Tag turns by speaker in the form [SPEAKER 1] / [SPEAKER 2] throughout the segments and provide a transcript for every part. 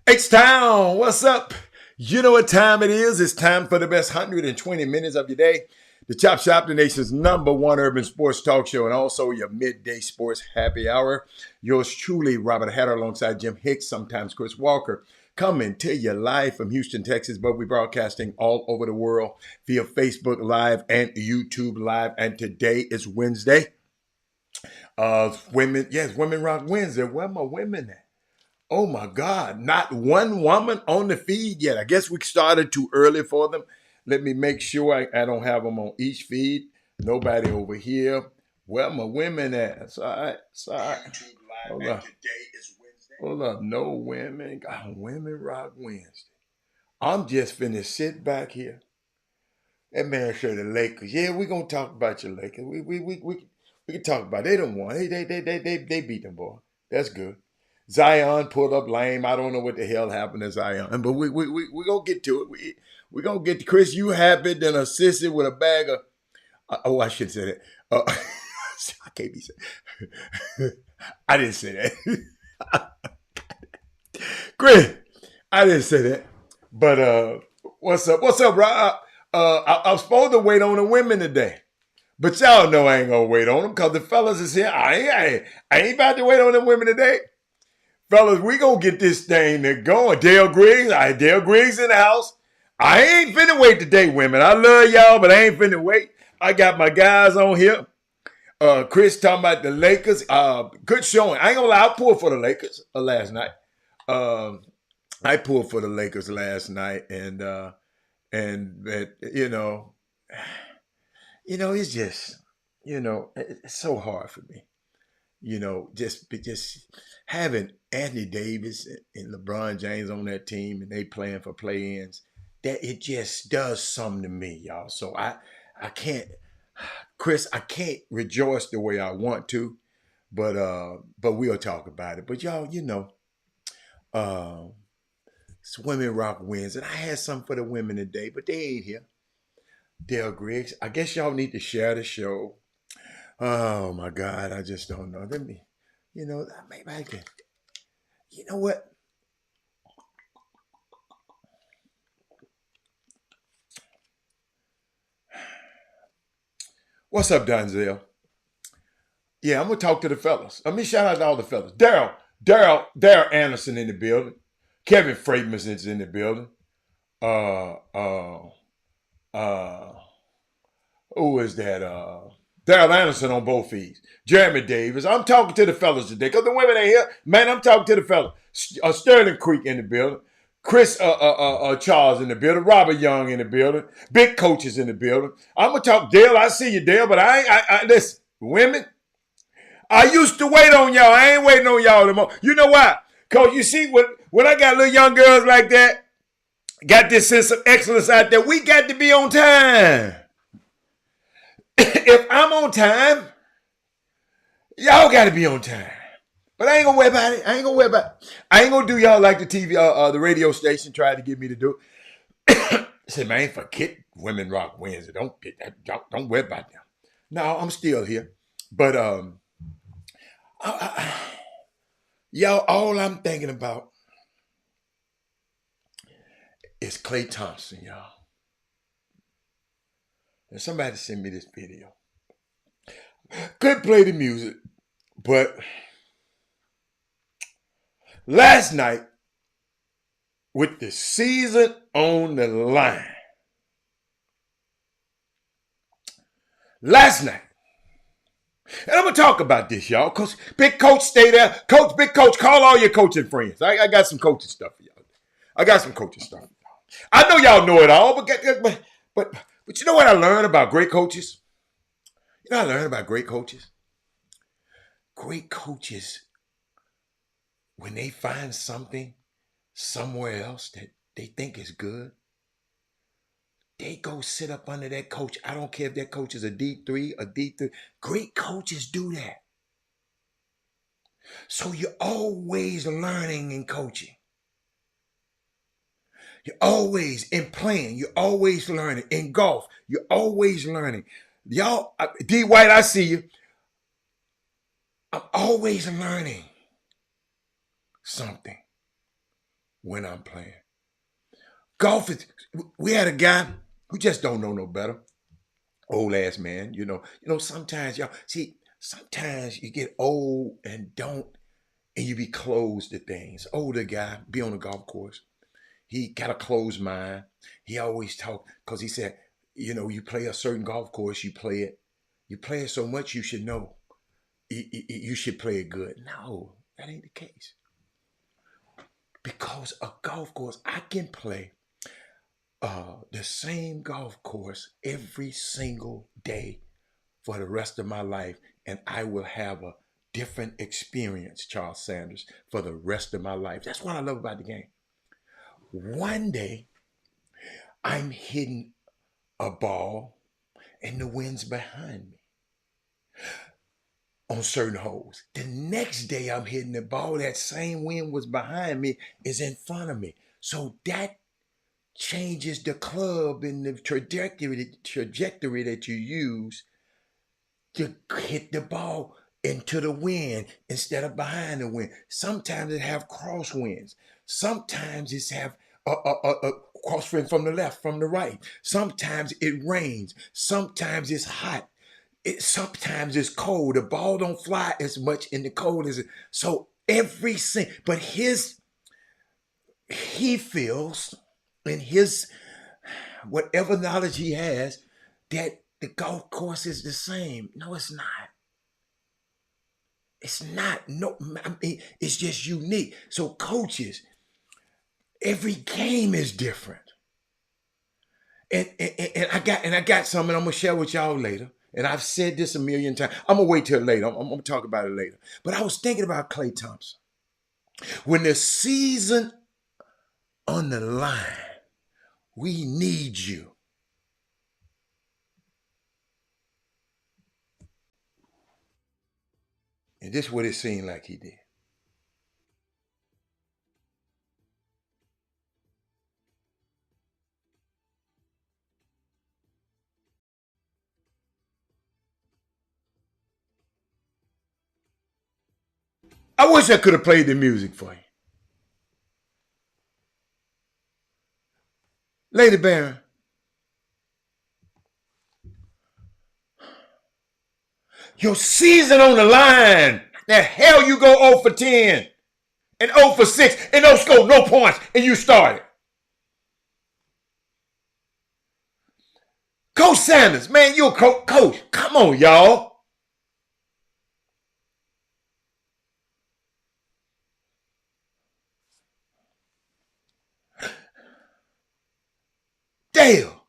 [SPEAKER 1] H-Town, what's up? You know what time it is. It's time for the best 120 minutes of your day. The Chop Shop, the nation's #1 urban sports talk show, and also your midday sports happy hour. Yours truly, Robert Hatter, alongside Jim Hicks, sometimes Chris Walker, coming to you live from Houston, Texas, but we're broadcasting all over the world via Facebook Live and YouTube Live. And today is Wednesday. Women Rock Wednesday. Where my women at? Oh my God, not one woman on the feed yet. I guess we started too early for them. Let me make sure I don't have them on each feed. Nobody over here. Where my women at? Sorry. Hold up. Hold up. No women. God, Women Rock Wednesday. I'm just finna sit back here. That man said the Lakers. Yeah, we're gonna talk about your Lakers. We can talk about it. They don't want. They beat them, boy. That's good. Zion pulled up lame. I don't know what the hell happened to Zion, but we gonna get to it. We gonna get to Chris. You happy than a sissy with a bag of. I should say that. I can't be saying. I didn't say that. Chris, I didn't say that. But what's up? What's up, Rob? I'm supposed to wait on the women today. But y'all know I ain't gonna wait on them because the fellas is here. I ain't about to wait on them women today. Fellas, we gonna get this thing going. Dale Griggs in the house. I ain't finna wait today, women. I love y'all, but I ain't finna wait. I got my guys on here. Chris talking about the Lakers. Good showing. I ain't gonna lie, I pulled for the Lakers last night. I pulled for the Lakers last night, and you know, it's just, it's so hard for me. Just having Anthony Davis and LeBron James on that team and they playing for play-ins, that it just does something to me, y'all. So I can't, Chris, I can't rejoice the way I want to, but we'll talk about it. But y'all, it's Women Rock Wednesday. And I had something for the women today, but they ain't here. Dale Griggs, I guess y'all need to share the show. Oh my God, I just don't know. Let me, maybe I can. You know what? What's up, Donzel? Yeah, I'm gonna talk to the fellas. Let me shout out to all the fellas. Daryl Anderson in the building. Kevin Freidman is in the building. Who is that? Daryl Anderson on both feeds. Jeremy Davis. I'm talking to the fellas today because the women ain't here. Man, I'm talking to the fellas. Sterling Creek in the building. Chris Charles in the building. Robert Young in the building. Big coaches in the building. I'm going to talk. Dale, I see you, Dale, but I listen, women, I used to wait on y'all. I ain't waiting on y'all anymore. You know why? Because you see, when I got little young girls like that, got this sense of excellence out there. We got to be on time. If I'm on time, y'all got to be on time. But I ain't gonna worry about it. I ain't gonna worry about it. I ain't gonna do y'all like the TV, the radio station tried to get me to do. I said, man, forget Women Rock Wednesday. Don't worry about them. No, I'm still here. But y'all, all I'm thinking about is Klay Thompson, y'all. And somebody send me this video. Could play the music, but last night, with the season on the line, last night, and I'm gonna talk about this, y'all, because Big Coach stay there. Coach, Big Coach, call all your coaching friends. I got some coaching stuff for y'all. I got some coaching stuff for y'all. I know y'all know it all, but you know what I learned about great coaches? You know what I learned about great coaches? Great coaches, when they find something somewhere else that they think is good, they go sit up under that coach. I don't care if that coach is a D3, a D3. Great coaches do that. So you're always learning in coaching. You're always in playing. You're always learning. In golf, you're always learning. Y'all, D White, I see you. I'm always learning something when I'm playing. Golf is, we had a guy who just don't know no better. Old ass man, you know, sometimes y'all, see, sometimes you get old and you be closed to things. Older guy, be on the golf course. He got a closed mind. He always talk, because he said, you know, you play a certain golf course, you play it so much you should know. You should play it good. No, that ain't the case. Because a golf course, I can play the same golf course every single day for the rest of my life, and I will have a different experience, Charles Sanders, for the rest of my life. That's what I love about the game. One day, I'm hitting a ball, and the wind's behind me on certain holes. The next day, I'm hitting the ball, that same wind was behind me, is in front of me. So that changes the club and the trajectory that you use to hit the ball into the wind instead of behind the wind. Sometimes it have crosswinds. Sometimes it's have a crosswind from the left, from the right. Sometimes it rains. Sometimes it's hot. Sometimes it's cold. The ball don't fly as much in the cold as it. So but he feels in his whatever knowledge he has that the golf course is the same. No, it's not. It's not. No, I mean, it's just unique. So coaches, every game is different. And I got something I'm gonna share with y'all later. And I've said this a million times. I'm gonna wait till later. I'm gonna talk about it later. But I was thinking about Klay Thompson. When the season on the line, we need you. And this is what it seemed like he did. I wish I could have played the music for you. Lady Baron, your season on the line. The hell you go 0 for 10 and 0 for 6 and no score, no points, and you started. Coach Sanders, man, you're a coach. Come on, y'all. Dale.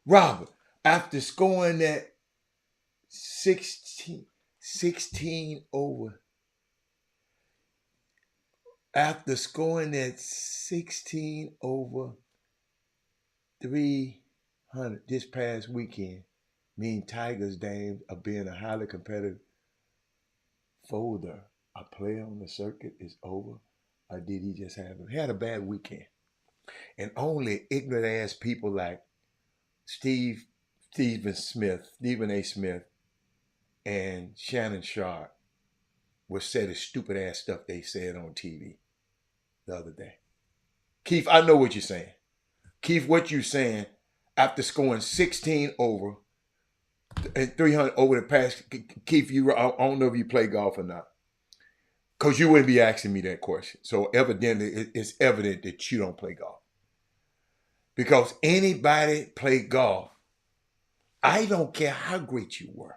[SPEAKER 1] Robert, after scoring that 16 over, After scoring that 16 over 300 this past weekend, mean Tigers Dame of being a highly competitive folder, a player on the circuit is over, or did he just have he had a bad weekend? And only ignorant ass people like Stephen A. Smith, and Shannon Sharp would say the stupid ass stuff they said on TV the other day. Keith, I know what you're saying. Keith, what you saying after scoring 16 over and 300 over the past, Keith, I don't know if you play golf or not, because you wouldn't be asking me that question. So evidently, it's evident that you don't play golf. Because anybody play golf, I don't care how great you were.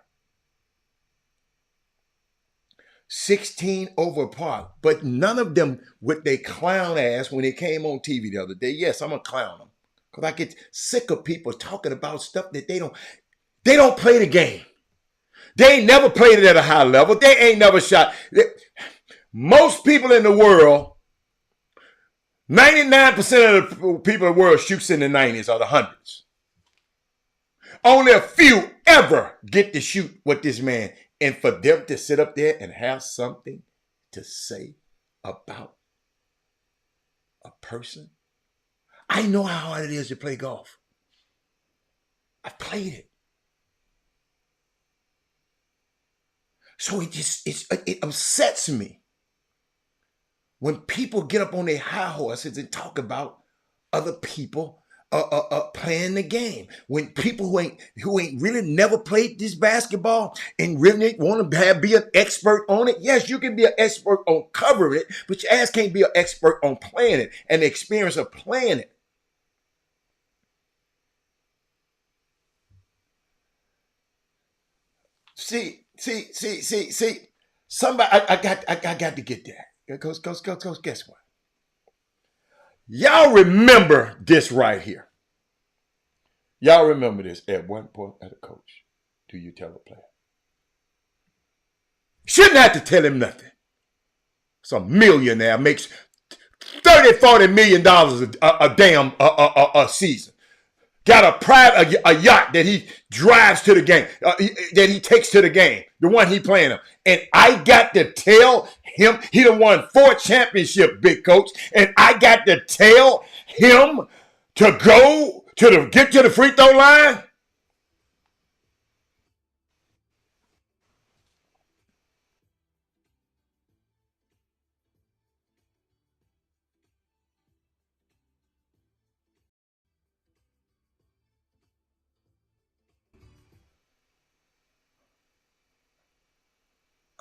[SPEAKER 1] 16 over par, but none of them with their clown ass when they came on TV the other day. Yes, I'm gonna clown them because I get sick of people talking about stuff that they don't play the game. They ain't never played it at a high level. They ain't never shot. Most people in the world, 99% of the people in the world shoots in the 90s or the hundreds. Only a few ever get to shoot what this man. And for them to sit up there and have something to say about a person, I know how hard it is to play golf. I've played it. So it upsets me when people get up on their high horses and talk about other people playing the game. When people who ain't really never played this basketball and really want to be an expert on it. Yes, you can be an expert on covering it, but your ass can't be an expert on playing it and the experience of playing it. See. Somebody, I got to get that. Because guess what? Y'all remember this right here. Y'all remember this. At one point, as a coach, do you tell a player? Shouldn't have to tell him nothing. Some millionaire makes $30-40 million a damn a season. Got a yacht that he drives to the game, that he takes to the game, the one he playing on. And I got to tell him, he done won 4 championships, big coach, and I got to tell him to go to get to the free throw line.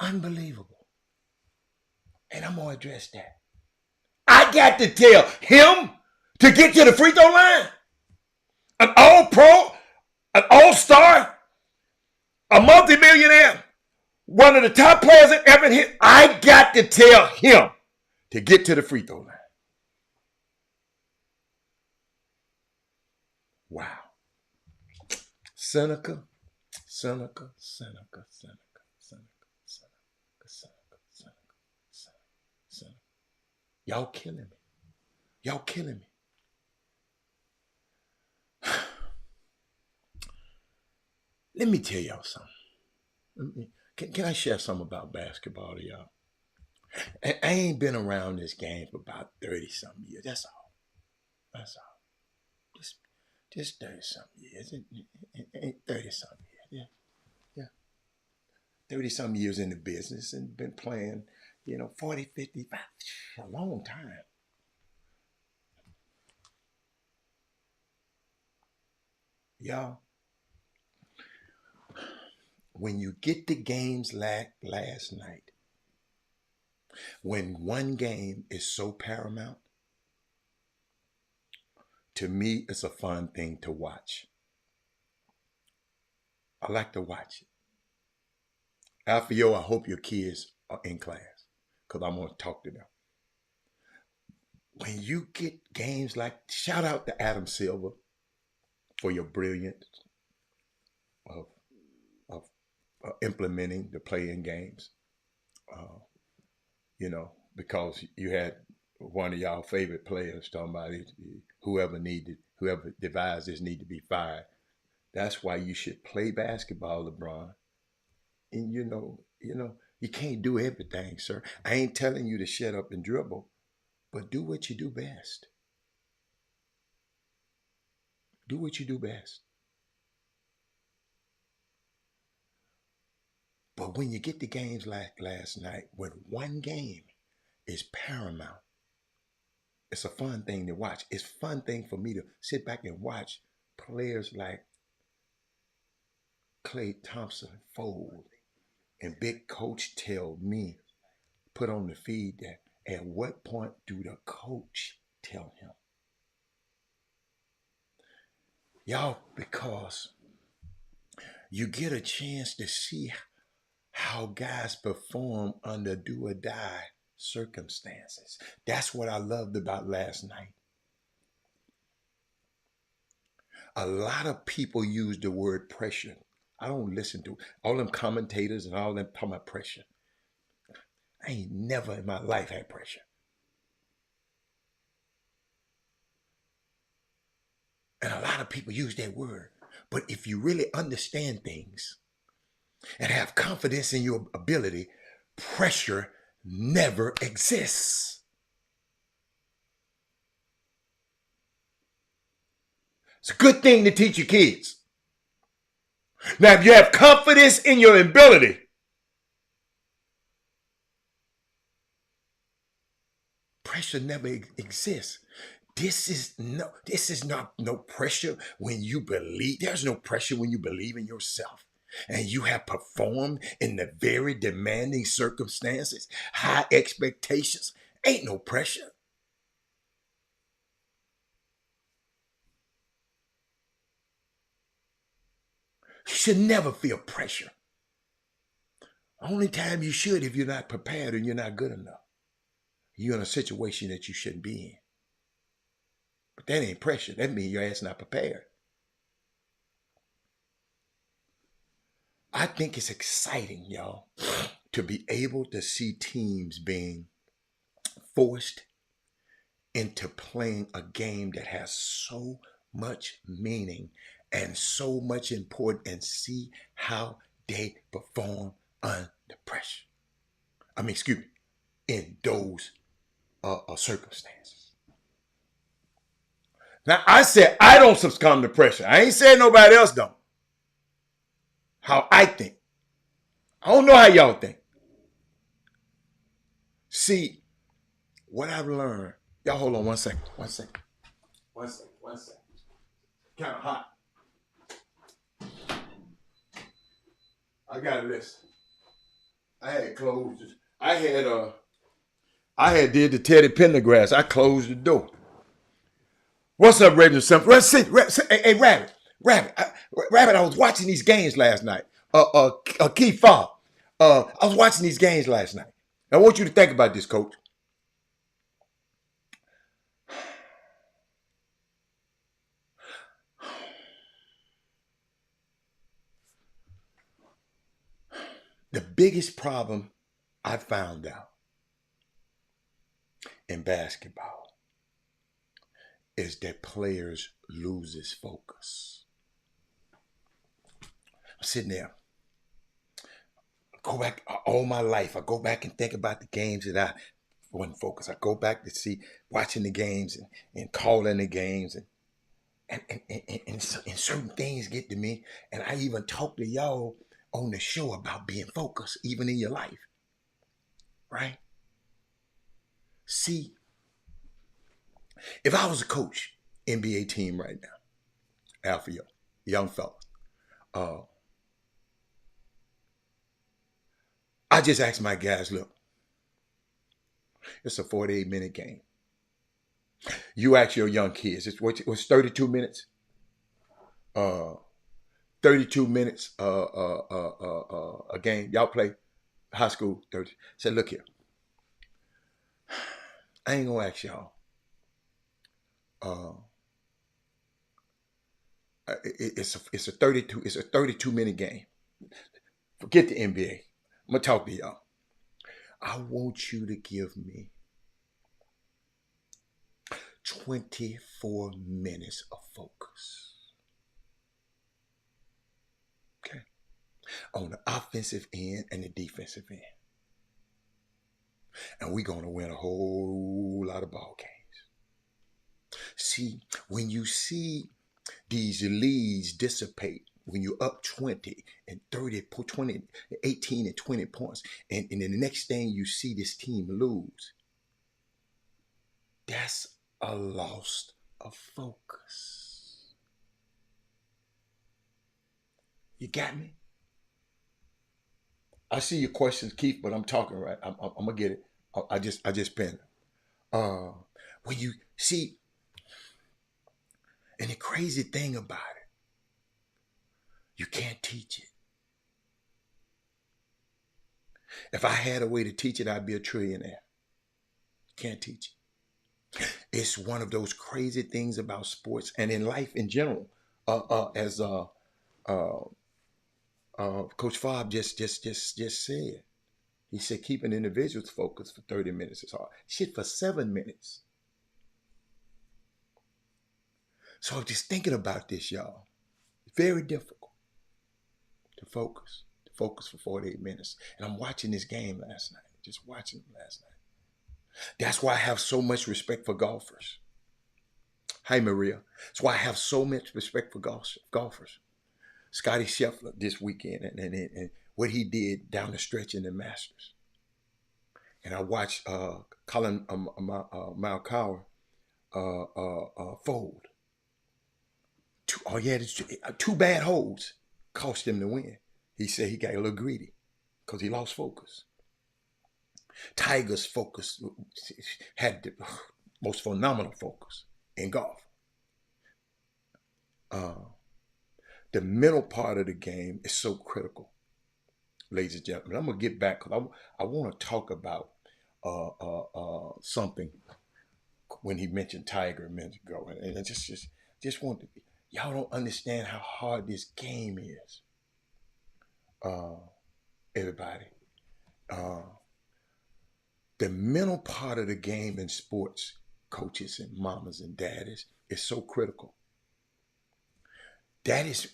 [SPEAKER 1] Unbelievable. And I'm going to address that. I got to tell him to get to the free throw line. An all-pro, an all-star, a multimillionaire, one of the top players that ever hit. I got to tell him to get to the free throw line. Wow. Seneca. Y'all killing me. Y'all killing me. Let me tell y'all something. Can I share something about basketball to y'all? I ain't been around this game for about 30-something years. That's all. Just 30-something years. It ain't 30-something years. Yeah. 30-something years in the business and been playing, 40, 50, a long time. Y'all, when you get the games like last night, when one game is so paramount, to me, it's a fun thing to watch. I like to watch it. Alfio, I hope your kids are in class because I'm going to talk to them. When you get games like, shout out to Adam Silver for your brilliance of implementing the play-in games. because you had one of y'all favorite players talking about it, whoever devised this need to be fired. That's why you should play basketball, LeBron. And you can't do everything, sir. I ain't telling you to shut up and dribble, but do what you do best. Do what you do best. But when you get the games like last night, when one game is paramount, it's a fun thing to watch. It's a fun thing for me to sit back and watch players like Klay Thompson fold and big coach tell me, put on the feed that at what point do the coach tell him? Y'all, because you get a chance to see how guys perform under do or die circumstances. That's what I loved about last night. A lot of people use the word pressure. I don't listen to all them commentators and all them talking about pressure. I ain't never in my life had pressure. And a lot of people use that word. But if you really understand things and have confidence in your ability, pressure never exists. It's a good thing to teach your kids. Now, if you have confidence in your ability, pressure never exists. This is not no pressure when you believe. There's no pressure when you believe in yourself and you have performed in the very demanding circumstances, high expectations. Ain't no pressure. You should never feel pressure. Only time you should if you're not prepared and you're not good enough. You're in a situation that you shouldn't be in. But that ain't pressure. That means your ass not prepared. I think it's exciting, y'all, to be able to see teams being forced into playing a game that has so much meaning and so much importance and see how they perform under pressure. Excuse me, in those circumstances. Now, I said I don't succumb to pressure. I ain't saying nobody else don't. How I think. I don't know how y'all think. See, what I've learned, y'all hold on one second. Kind of hot. I got a list. I had closed. I had did the Teddy Pendergrass. I closed the door. What's up, Reginald Simpson? Hey, Rabbit. I was watching these games last night. Keith Fogg. I was watching these games last night. I want you to think about this, Coach. The biggest problem I found out in basketball is that players loses focus. I'm sitting there. Go back all my life. I go back and think about the games that I wasn't focused. I go back to see watching the games and calling the games and certain things get to me. And I even talk to y'all on the show about being focused, even in your life. Right? See, if I was a coach, NBA team right now, Alpha young fella, I just asked my guys, look, it's a 48-minute game. You ask your young kids, it's 32 minutes. 32 minutes a game. Y'all play high school 30. Said, look here. I ain't gonna ask y'all. It's a 32 minute game. Forget the NBA. I'm gonna talk to y'all. I want you to give me 24 minutes of focus. Okay. On the offensive end and the defensive end. And we're going to win a whole lot of ball games. See, when you see these leads dissipate, when you're up 20 and 30, 20, 18 and 20 points, and then the next thing you see this team lose, that's a loss of focus. You got me? I see your questions, Keith, but I'm talking right. I'm gonna get it. I just pinned it. When you see, and the crazy thing about it, you can't teach it. If I had a way to teach it, I'd be a trillionaire. Can't teach it. It's one of those crazy things about sports and in life in general. As Coach Fobb just said, he said keeping individuals focused for 30 minutes is hard. Shit, for 7 minutes. So I'm just thinking about this, y'all. Very difficult to focus for 48 minutes. And I'm watching this game last night. Just watching it last night. That's why I have so much respect for golfers. Hi, Maria. That's why I have so much respect for golfers. Scotty Scheffler this weekend and what he did down the stretch in the Masters. And I watched Colin Morikawa fold. Two bad holes cost him the win. He said he got a little greedy because he lost focus. Tiger's focus had the most phenomenal focus in golf. The mental part of the game is so critical, ladies and gentlemen. I'm gonna get back because I want to talk about something when he mentioned Tiger a minute ago, and I just want to. Y'all don't understand how hard this game is. Everybody. The mental part of the game in sports, coaches and mamas and daddies, is so critical. That's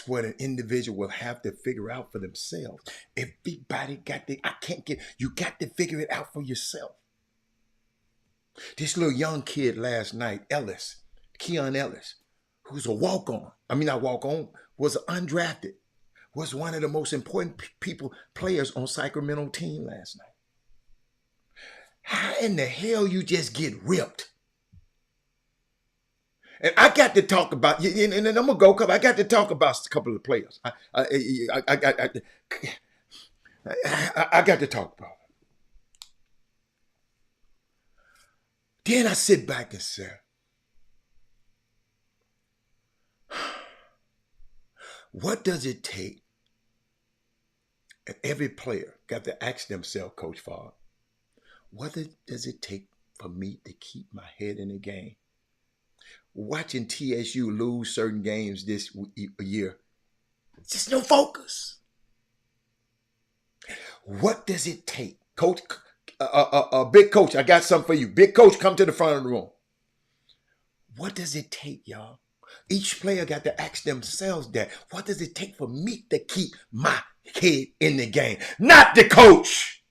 [SPEAKER 1] what an individual will have to figure out for themselves. Everybody you got to figure it out for yourself. This little young kid last night, Keon Ellis, who's a walk-on, was undrafted, was one of the most important players on Sacramento team last night. How in the hell you just get ripped? And I got to talk about, and I'm gonna go because I got to talk about a couple of the players. I got to talk about it. Then I sit back and say, what does it take? And every player got to ask themselves, Coach Fobb, what does it take for me to keep my head in the game? Watching TSU lose certain games this year, just no focus. What does it take? Coach, big coach, I got something for you. Big coach, come to the front of the room. What does it take, y'all? Each player got to ask themselves that. What does it take for me to keep my head in the game? Not the coach.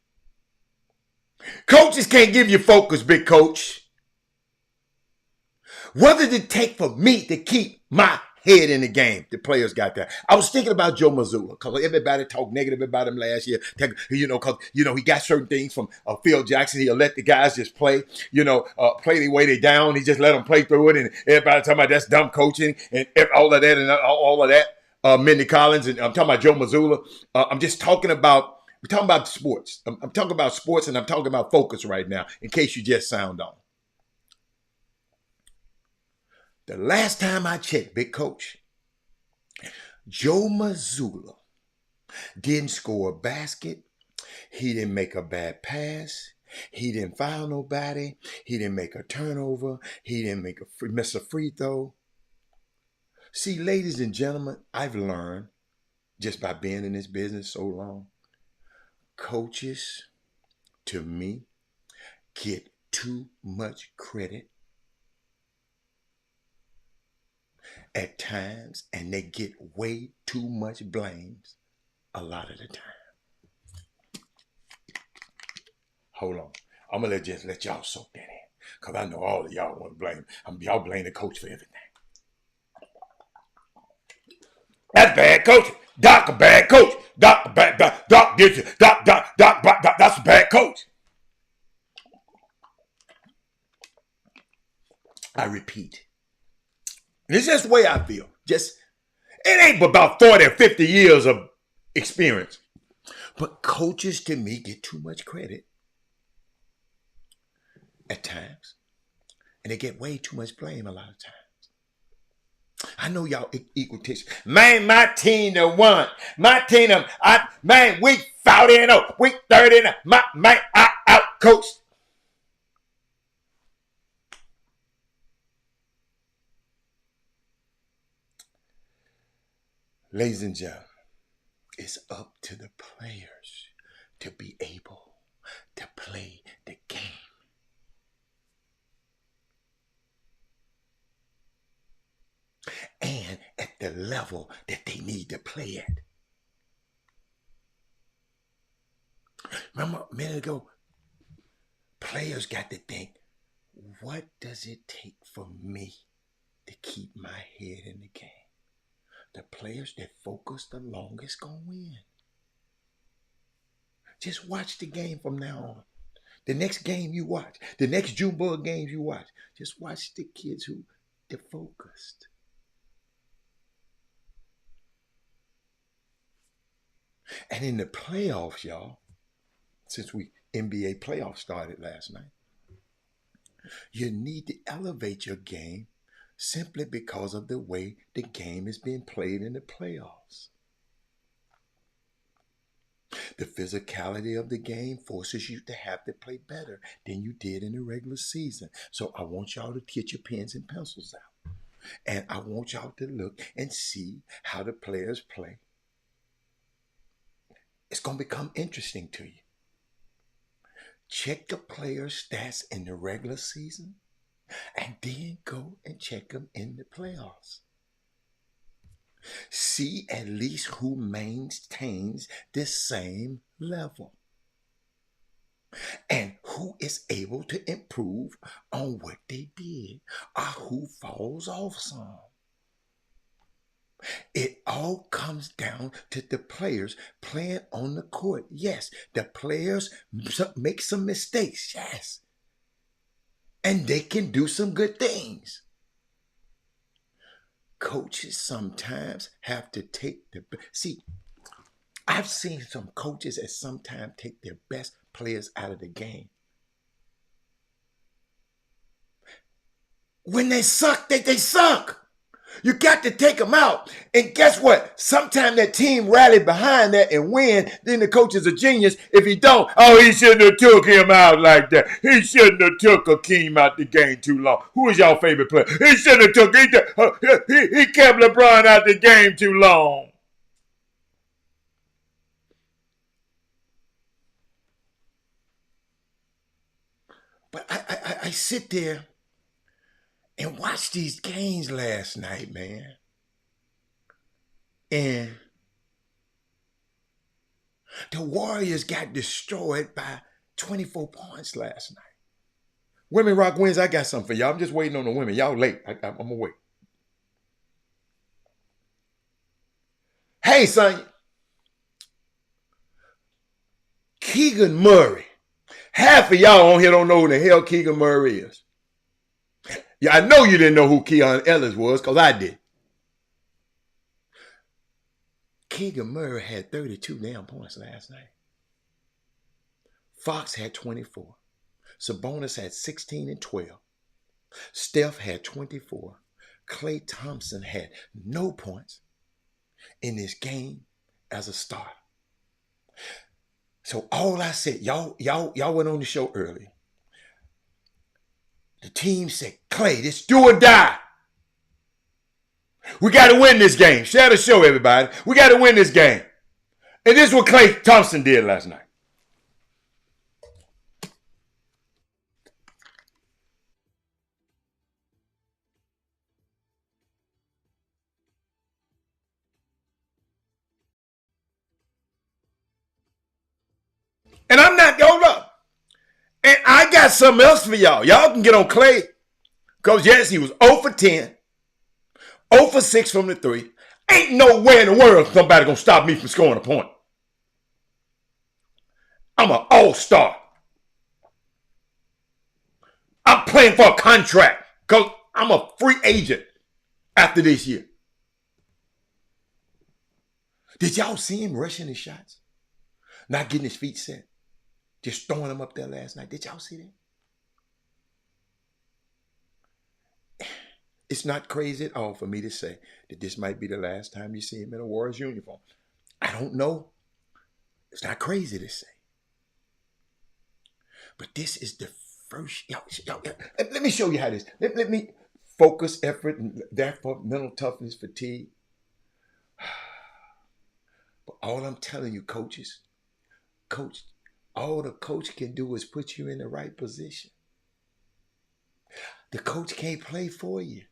[SPEAKER 1] Coaches can't give you focus, big coach. What does it take for me to keep my head in the game? The players got that. I was thinking about Joe Mazzulla because everybody talked negative about him last year. Because he got certain things from Phil Jackson. He'll let the guys just play. Play the way they down. He just let them play through it, and everybody talking about that's dumb coaching and all of that and all of that. Mindy Collins and I'm talking about Joe Mazzulla. I'm just talking about. We're talking about sports. I'm talking about sports, and I'm talking about focus right now. In case you just sound on. The last time I checked, big coach, Joe Mazzulla didn't score a basket. He didn't make a bad pass. He didn't foul nobody. He didn't make a turnover. He didn't miss a free throw. See, ladies and gentlemen, I've learned just by being in this business so long, Coaches, to me, get too much credit at times, and they get way too much blames a lot of the time. Hold on. I'm going to just let y'all soak that in, because I know all of y'all want to blame. Y'all blame the coach for everything. That's bad coach. Doc a bad coach. Doc this. Doc, that's a bad coach. I repeat. It's just the way I feel. It ain't about 40 or 50 years of experience. But coaches, to me, get too much credit at times. And they get way too much blame a lot of times. I know y'all egotistical. Man, my team that won. My team, we 40-0. We 30-0. I out coached. Ladies and gentlemen, it's up to the players to be able to play the game. And at the level that they need to play at. Remember a minute ago, players got to think, what does it take for me to keep my head in the game? The players that focus the longest gonna win. Just watch the game from now on. The next game you watch, the next Junebug games you watch, just watch the kids who they're focused. And in the playoffs, y'all, since NBA playoffs started last night, you need to elevate your game simply because of the way the game is being played in the playoffs. The physicality of the game forces you to have to play better than you did in the regular season. So I want y'all to get your pens and pencils out. And I want y'all to look and see how the players play. It's going to become interesting to you. Check the players' stats in the regular season and then go and check them in the playoffs. See at least who maintains the same level and who is able to improve on what they did or who falls off some. It all comes down to the players playing on the court. Yes, the players make some mistakes. Yes. And they can do some good things. Coaches sometimes have to take I've seen some coaches that sometimes take their best players out of the game. When they suck, they suck. You got to take them out. And guess what? Sometimes that team rally behind that and win. Then the coach is a genius. If he don't, he shouldn't have took him out like that. He shouldn't have took Akeem out the game too long. Who is y'all favorite player? He shouldn't have he kept LeBron out the game too long. But I sit there and watch these games last night, man. And the Warriors got destroyed by 24 points last night. Women Rock wins, I got something for y'all. I'm just waiting on the women. Y'all late. I'm going to wait. Hey, son. Keegan Murray. Half of y'all on here don't know who the hell Keegan Murray is. Yeah, I know you didn't know who Keon Ellis was, because I did. Keegan Murray had 32 damn points last night. Fox had 24. Sabonis had 16 and 12. Steph had 24. Klay Thompson had no points in this game as a starter. So all I said, y'all went on the show early. The team said, Klay, this do or die. We got to win this game. Share the show, everybody. We got to win this game. And this is what Klay Thompson did last night. And I'm not, hold up. And I got something else for y'all. Y'all can get on Clay. Because yes, he was 0 for 10. 0 for 6 from the 3. Ain't no way in the world somebody gonna stop me from scoring a point. I'm an all-star. I'm playing for a contract because I'm a free agent after this year. Did y'all see him rushing his shots? Not getting his feet set? Just throwing them up there last night. Did y'all see that? It's not crazy at all for me to say that this might be the last time you see him in a Warriors uniform. I don't know. It's not crazy to say. But this is the first. Let me show you how this. Let me focus, effort, and therefore mental toughness, fatigue. But all I'm telling you, coaches, all the coach can do is put you in the right position. The coach can't play for you.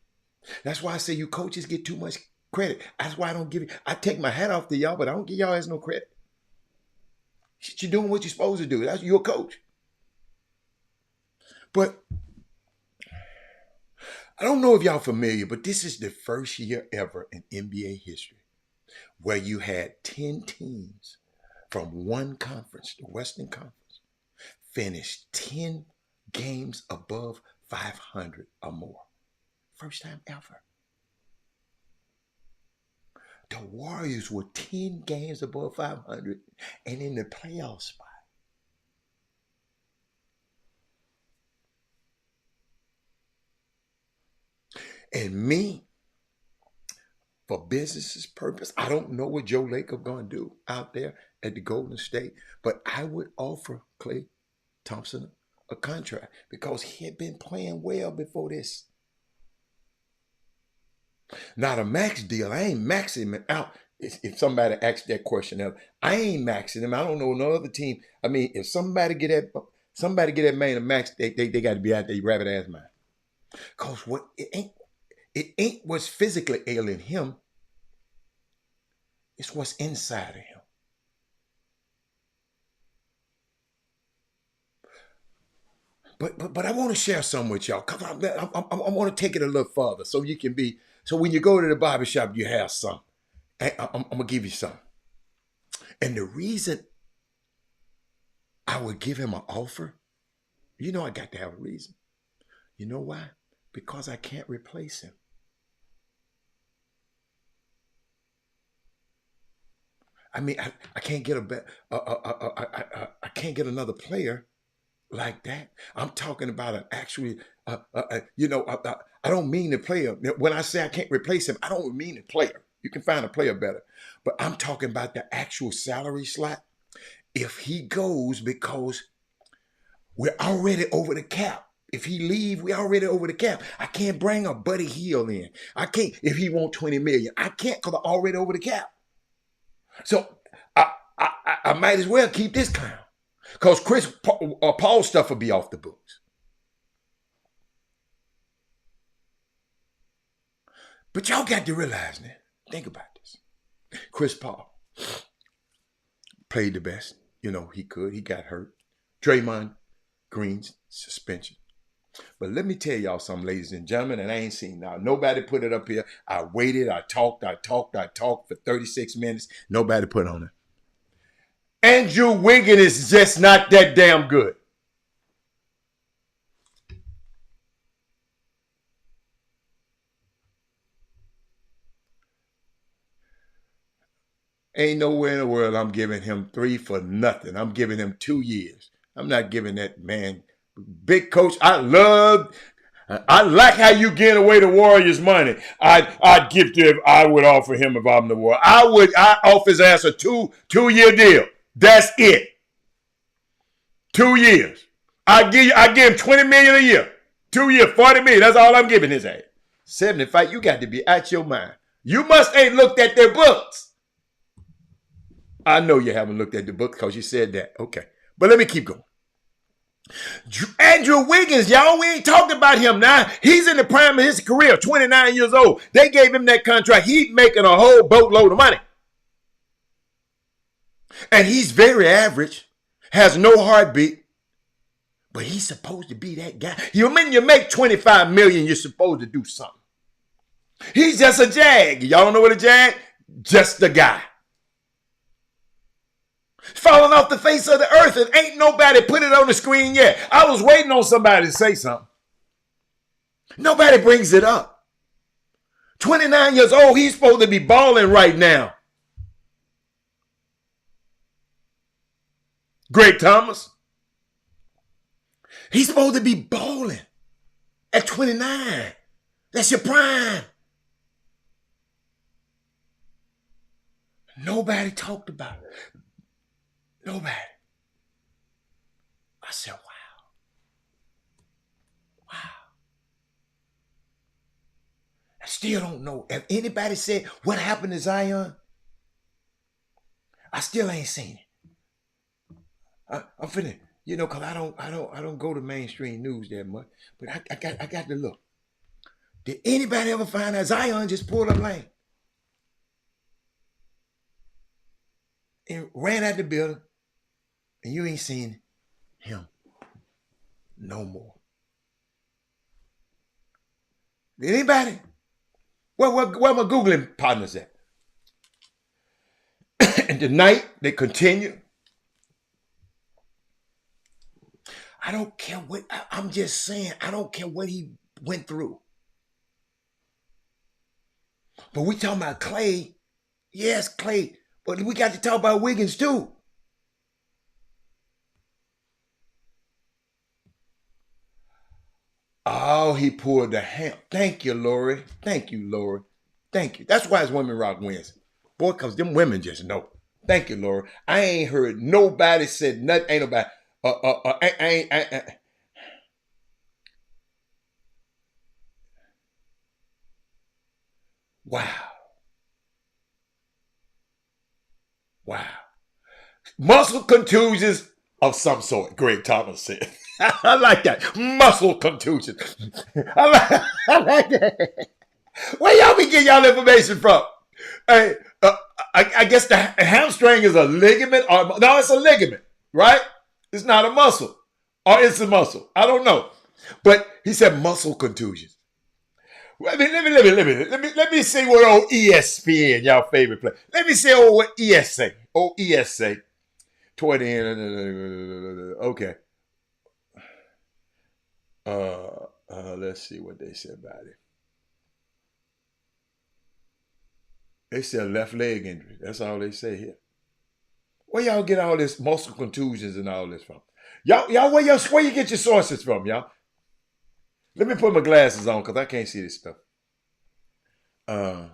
[SPEAKER 1] That's why I say you coaches get too much credit. That's why I don't give you. I take my hat off to y'all, but I don't give y'all as no credit. You're doing what you're supposed to do. That's you're a coach. But I don't know if y'all familiar, but this is the first year ever in NBA history where you had 10 teams from one conference, the Western Conference, finish 10 games above 500 or more. First time ever. The Warriors were 10 games above 500 and in the playoff spot. And me, for business's purpose, I don't know what Joe Lacob going to do out there at the Golden State, but I would offer Klay Thompson a contract because he had been playing well before this. Not a max deal. I ain't maxing him out. If somebody asks that question, I ain't maxing him. I don't know no other team. I mean, if somebody get that man a max, they got to be out there rabbit ass mind. Cause it ain't what's physically ailing him. It's what's inside of him. But I want to share something with y'all. Cause I want to take it a little further so you can be. So when you go to the barbershop, you have some. I'm gonna give you some. And the reason I would give him an offer, I got to have a reason. You know why? Because I can't replace him. I mean, I can't get I can't get another player like that. I'm talking about an actually, I don't mean the player. When I say I can't replace him, I don't mean the player. You can find a player better. But I'm talking about the actual salary slot. If he goes, because we're already over the cap. If he leave, we already over the cap. I can't bring a Buddy Hield in. I can't, if he want 20 million. I can't because I'm already over the cap. So I might as well keep this clown. Because Chris Paul's stuff will be off the books. But y'all got to realize now. Think about this. Chris Paul played the best. He could. He got hurt. Draymond Green's suspension. But let me tell y'all something, ladies and gentlemen, and I ain't seen now. Nobody put it up here. I waited. I talked for 36 minutes. Nobody put on it. Andrew Wiggins is just not that damn good. Ain't nowhere in the world I'm giving him 3 for nothing. I'm giving him 2 years. I'm not giving that man. Big coach, I like how you getting away the Warriors' money. I'd give to if I would offer him if I'm the Warriors. I offer his ass a two-year deal. That's it. 2 years. I give him $20 million a year. 2 years, $40 million. That's all I'm giving his ass. 75, you got to be out your mind. You must ain't looked at their books. I know you haven't looked at the book because you said that. Okay. But let me keep going. Andrew Wiggins, y'all, we ain't talking about him now. He's in the prime of his career, 29 years old. They gave him that contract. He's making a whole boatload of money. And he's very average. has no heartbeat, but he's supposed to be that guy. You mean you make 25 million, you're supposed to do something. He's just a jag. Y'all know what a jag? Just a guy. Falling off the face of the earth and ain't nobody put it on the screen yet. I was waiting on somebody to say something. Nobody brings it up. 29 years old, he's supposed to be balling right now. Greg Thomas. He's supposed to be balling at 29. That's your prime. Nobody talked about it. Nobody. I said, wow. Wow. I still don't know. If anybody said what happened to Zion, I still ain't seen it. I'm finna, cause I don't go to mainstream news that much. But I got to look. Did anybody ever find out Zion just pulled up lane and ran out the building, and you ain't seen him no more? Did anybody? Where my Googling partners at? And tonight they continue. I don't care what, I'm just saying, I don't care what he went through. But we talking about Clay. Yes, Clay. But we got to talk about Wiggins too. Oh, he pulled the ham. Thank you, Lori. Thank you, Lori. Thank you. That's why it's Women Rock wins. Boy, because them women just know. Thank you, Lori. I ain't heard nobody said nothing. Ain't nobody. Wow. Wow. Muscle contusions of some sort, Greg Thomas said. I like that. Muscle contusion. I like that. Where y'all be getting y'all information from? Hey, I guess the hamstring is a ligament. No, it's a ligament, right? It's not a muscle. Or it's a muscle. I don't know. But he said muscle contusions. Let me see what old ESPN, y'all favorite play. Let me see what ES say. ES say. Toward the end. Okay. Let's see what they said about it. They said left leg injury. That's all they say here. Where y'all get all this muscle contusions and all this from? Y'all, where you get your sources from, y'all? Let me put my glasses on because I can't see this stuff. I'm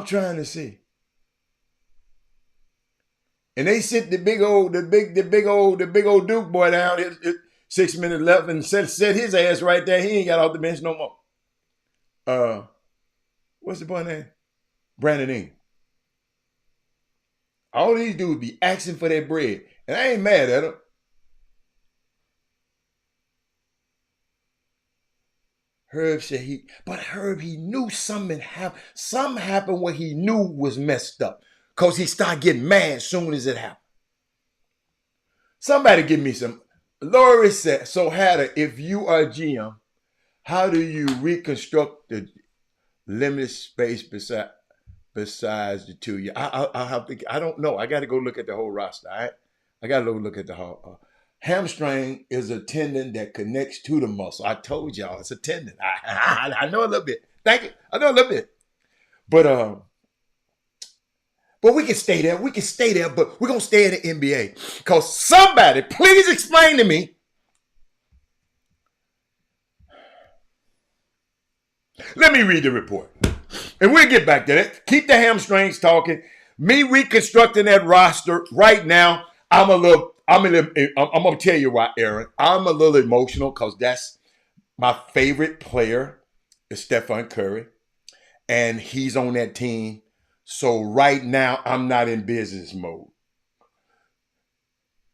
[SPEAKER 1] trying to see. And they sit the big old Duke boy down. 6 minutes left and set his ass right there. He ain't got off the bench no more. What's the boy name? Brandon Ingram. All these dudes be asking for their bread. And I ain't mad at them. Herb said he knew something happened. Something happened where he knew was messed up. Because he started getting mad as soon as it happened. Somebody give me some. Lori said, so Hatter, if you are GM, how do you reconstruct the limited space besides the two? I'll have to, I don't know. I got to go look at the whole roster. I got to go look at the whole. Hamstring is a tendon that connects to the muscle. I told y'all it's a tendon. I know a little bit. Thank you. I know a little bit. But we can stay there. We can stay there, but we're going to stay in the NBA. Because somebody, please explain to me. Let me read the report. And we'll get back to that. Keep the hamstrings talking. Me reconstructing that roster right now, I'm going to tell you why, Aaron. I'm a little emotional because that's my favorite player is Stephen Curry. And he's on that team. So right now, I'm not in business mode.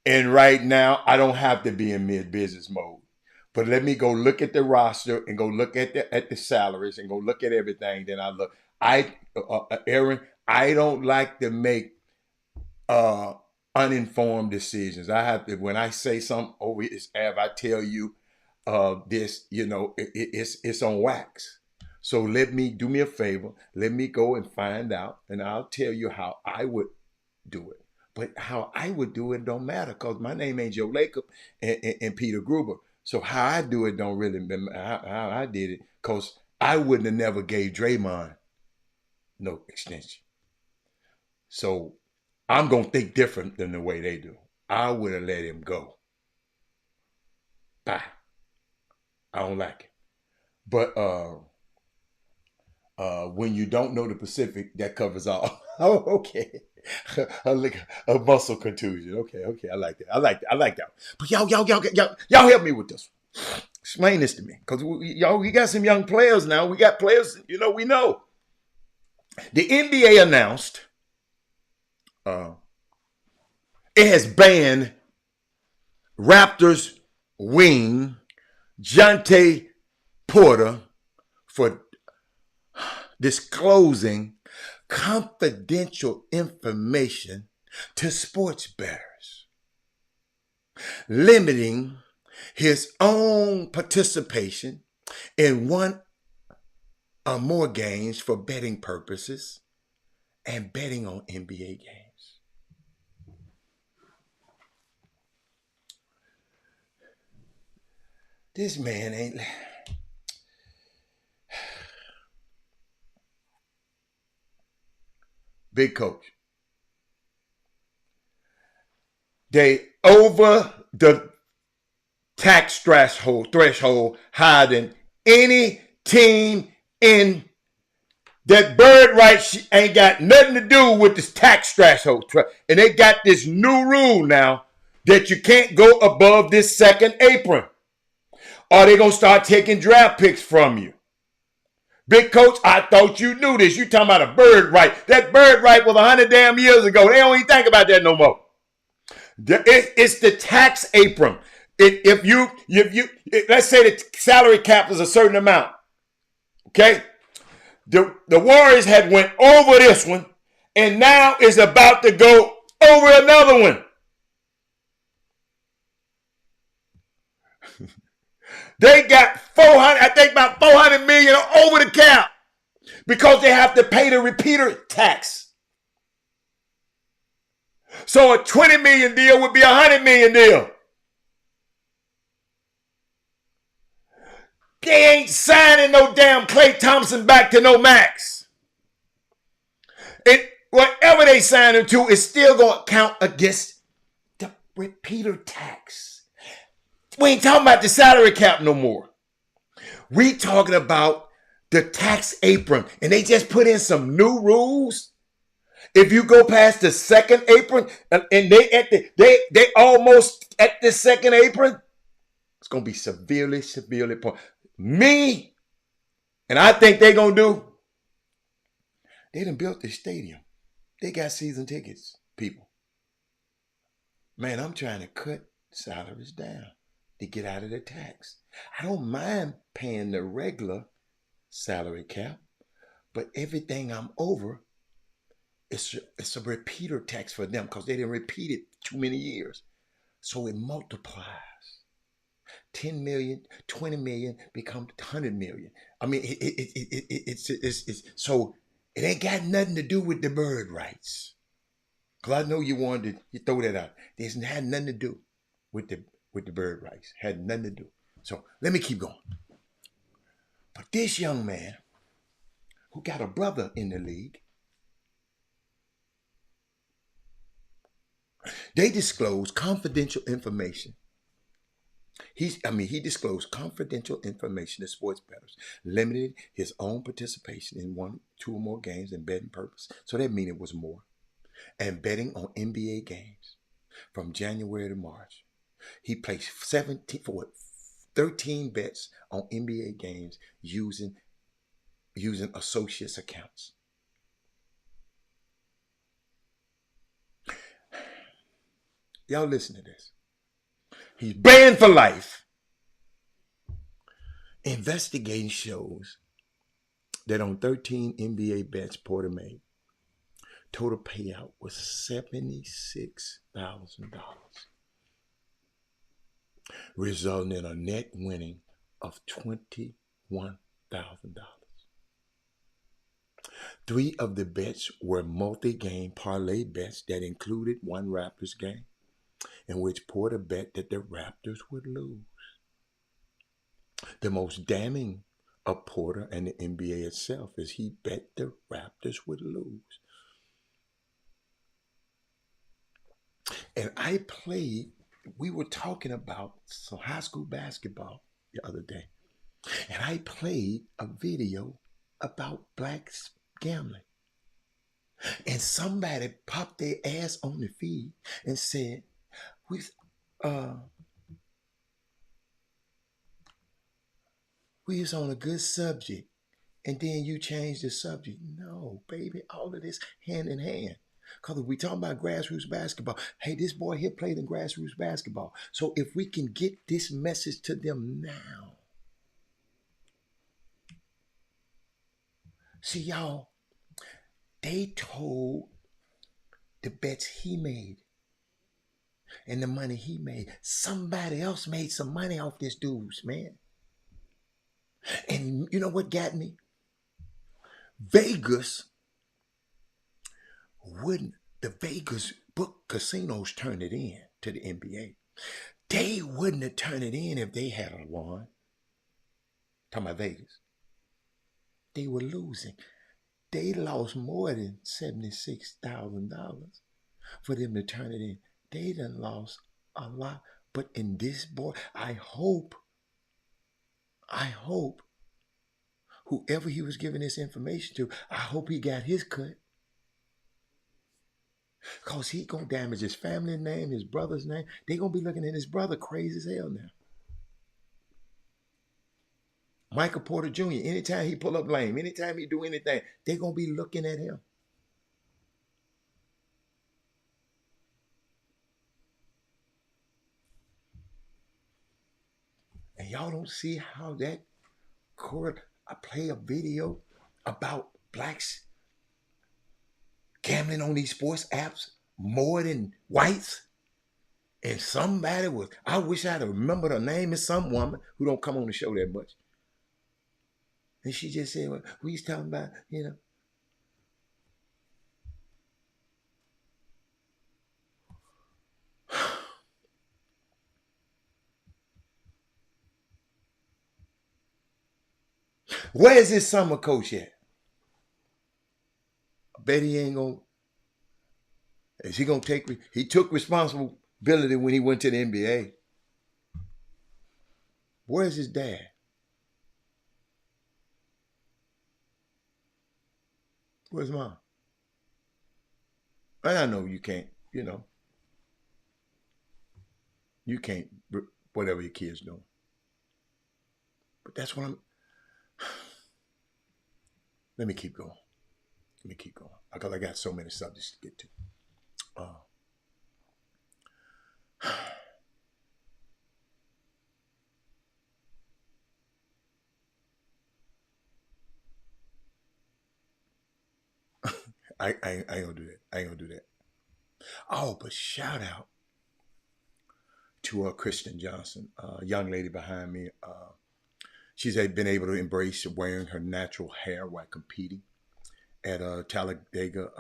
[SPEAKER 1] And right now, I don't have to be in business mode. But let me go look at the roster and go look at the salaries and go look at everything. Then I look. Aaron, I don't like to make uninformed decisions. I have to, when I say something over this app, I tell you this, it's on wax. So let me do me a favor. Let me go and find out, and I'll tell you how I would do it. But how I would do it don't matter because my name ain't Joe Lacob and Peter Gruber. So how I do it don't really matter how I did it because I wouldn't have never gave Draymond no extension. So I'm going to think different than the way they do. I would have let him go. Bye. I don't like it. But when you don't know the Pacific, that covers all. Oh, okay. A muscle contusion. Okay. I like that. I like that. But y'all help me with this one. Explain this to me. Because we got some young players now. We got players, we know. The NBA announced it has banned Raptors wing Jonte Porter for disclosing confidential information to sports bettors, limiting his own participation in one or more games for betting purposes and betting on NBA games. This man ain't... Big coach. They over the tax threshold higher than any team in that bird rights ain't got nothing to do with this tax threshold. And they got this new rule now that you can't go above this second apron. Or they going to start taking draft picks from you. Big coach, I thought you knew this. You talking about a bird right. That bird right was 100 damn years ago. They don't even think about that no more. It's the tax apron. If you let's say the salary cap is a certain amount. Okay? The Warriors had went over this one and now is about to go over another one. They got 400, I think about 400 million over the cap because they have to pay the repeater tax. So a 20 million deal would be a 100 million deal. They ain't signing no damn Klay Thompson back to no max. Whatever they sign him to is still going to count against the repeater tax. We ain't talking about the salary cap no more. We talking about the tax apron. And they just put in some new rules. If you go past the second apron and they almost at the second apron, it's going to be severely punished. Me, and I think they're going to do, they done built this stadium. They got season tickets, people. Man, I'm trying to cut salaries down to get out of the tax. I don't mind paying the regular salary cap, but everything I'm over, it's a repeater tax for them because they didn't repeat it too many years. So it multiplies. 10 million, 20 million becomes 100 million. I mean, it's so it ain't got nothing to do with the bird rights. Because I know you wanted to throw that out. It had nothing to do with the bird rights. Had nothing to do. So let me keep going. But this young man who got a brother in the league, they disclosed confidential information. He disclosed confidential information to sports bettors, limited his own participation in 1, 2 or more games and betting purpose. So that means it was more. And betting on NBA games from January to March. He placed 13 bets on NBA games using associates' accounts. Y'all listen to this. He's banned for life. Investigating shows that on 13 NBA bets Porter made, Total payout was $76,000, resulting in a net winning of $21,000. Three of the bets were multi-game parlay bets that included one Raptors game, in which Porter bet that the Raptors would lose. The most damning of Porter and the NBA itself is he bet the Raptors would lose. And we were talking about some high school basketball the other day, and I played a video about blacks gambling. And somebody popped their ass on the feed and said, we was on a good subject, and then you changed the subject. No, baby, all of this hand in hand. Because we talking about grassroots basketball. Hey, this boy here played in grassroots basketball. So if we can get this message to them now. See, y'all, they told the bets he made and the money he made. Somebody else made some money off this dude's, man. And you know what got me? Vegas the Vegas book casinos turn it in to the NBA. They wouldn't have turned it in if they had a won. Talking about Vegas. They were losing. They lost more than $76,000 for them to turn it in. They done lost a lot. But in this boy, I hope whoever he was giving this information to, I hope he got his cut. Because he going to damage his family name, his brother's name. They going to be looking at his brother crazy as hell now. Michael Porter Jr., anytime he pull up lame, anytime he do anything, they going to be looking at him. And y'all don't see how that I play a video about blacks gambling on these sports apps more than whites. And somebody I wish I'd remembered her name, is some woman who don't come on the show that much. And she just said, well, we was talking about, Where's his summer coach at? I bet he ain't going to. Is he going to take, he took responsibility when he went to the NBA. Where's his dad? Where's mom? And I know you can't, you can't, whatever your kid's doing. But that's what let me keep going. Because I got so many subjects to get to. I ain't gonna do that. Oh, but shout out to Kristen Johnson, a young lady behind me. She's been able to embrace wearing her natural hair while competing at Talladega,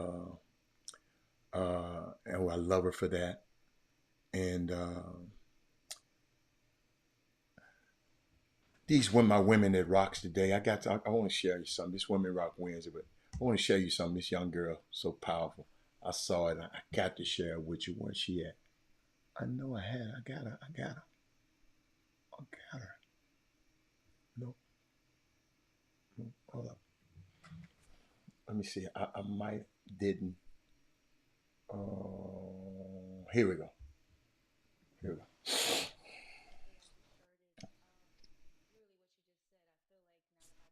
[SPEAKER 1] and I love her for that. And these were my women that rocks today. I want to share you something. This Women Rock Wednesday, but I want to share you something. This young girl, so powerful. I saw it. I got to share it with you. Where she at? I know I had. I got her. No. Hold up. Let me see. I might didn't. Here we go.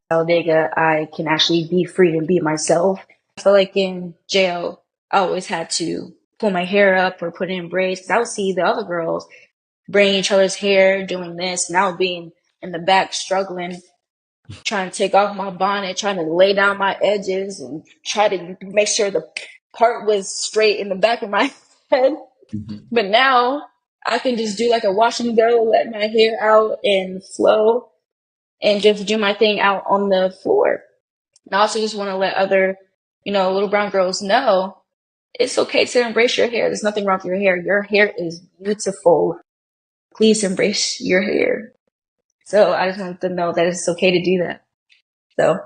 [SPEAKER 2] Talladega, I can actually be free and be myself. I feel like in jail, I always had to pull my hair up or put it in braids because I would see the other girls braiding each other's hair, doing this, and I would be in the back struggling, trying to take off my bonnet, trying to lay down my edges and try to make sure the part was straight in the back of my head. But now I can just do like a wash and go, let my hair out and flow and just do my thing out on the floor. And I also just want to let other, little brown girls know it's okay to embrace your hair. There's nothing wrong with your hair. Your hair is beautiful. Please embrace your hair. So I just want them to know that it's okay to do that. So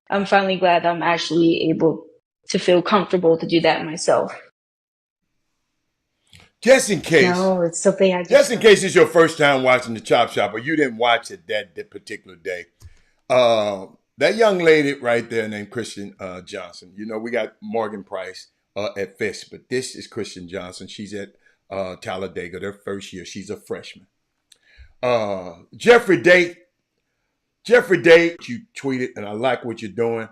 [SPEAKER 2] I'm finally glad I'm actually able to feel comfortable to do that myself.
[SPEAKER 1] Just in case.
[SPEAKER 2] No, it's something I
[SPEAKER 1] just in case it's your first time watching the Chop Shop, or you didn't watch it that particular day. That young lady right there named Christian Johnson. We got Morgan Price at Fisk, but this is Christian Johnson. She's at Talladega, their first year. She's a freshman. Jeffrey Day, you tweeted, and I like what you're doing.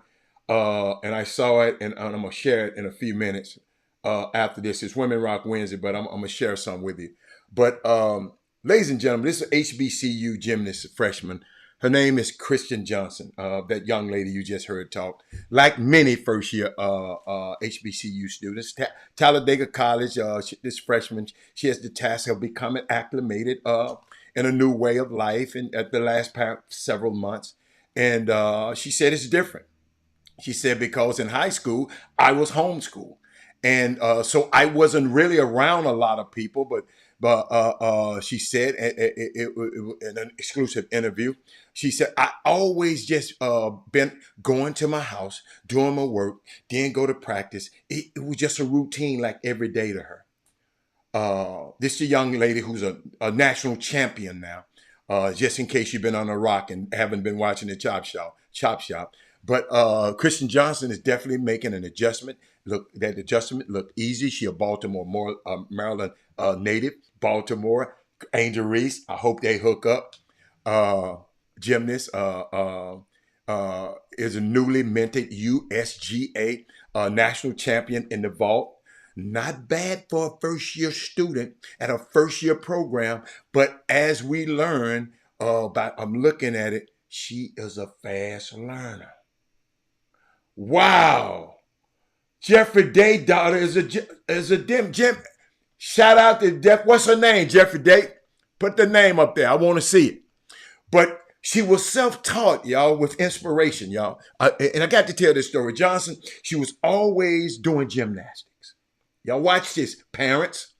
[SPEAKER 1] And I saw it, and I'm going to share it in a few minutes after this. It's Women Rock Wednesday, but I'm going to share some with you. But ladies and gentlemen, this is an HBCU gymnast freshman. Her name is Christian Johnson, that young lady you just heard talk. Like many first-year HBCU students, Talladega College, this freshman, she has the task of becoming acclimated in a new way of life at the last several months. And she said it's different. She said, because in high school, I was homeschooled. And so I wasn't really around a lot of people, but she said in an exclusive interview, she said, I always just been going to my house, doing my work, then go to practice. It was just a routine like every day to her. This is a young lady who's a national champion now, just in case you've been on a rock and haven't been watching the Chop Shop. But Christian Johnson is definitely making an adjustment. That adjustment looked easy. She a Baltimore, Maryland native. Baltimore, Angel Reese. I hope they hook up. Gymnast is a newly minted USGA national champion in the vault. Not bad for a first-year student at a first-year program. But as we learn, I'm looking at it, she is a fast learner. Wow. Jeffrey Day daughter is a gym. Shout out to what's her name, Jeffrey Day? Put the name up there. I want to see it. But she was self-taught, y'all, with inspiration, y'all. And I got to tell this story. Johnson, she was always doing gymnastics. Y'all watch this, parents.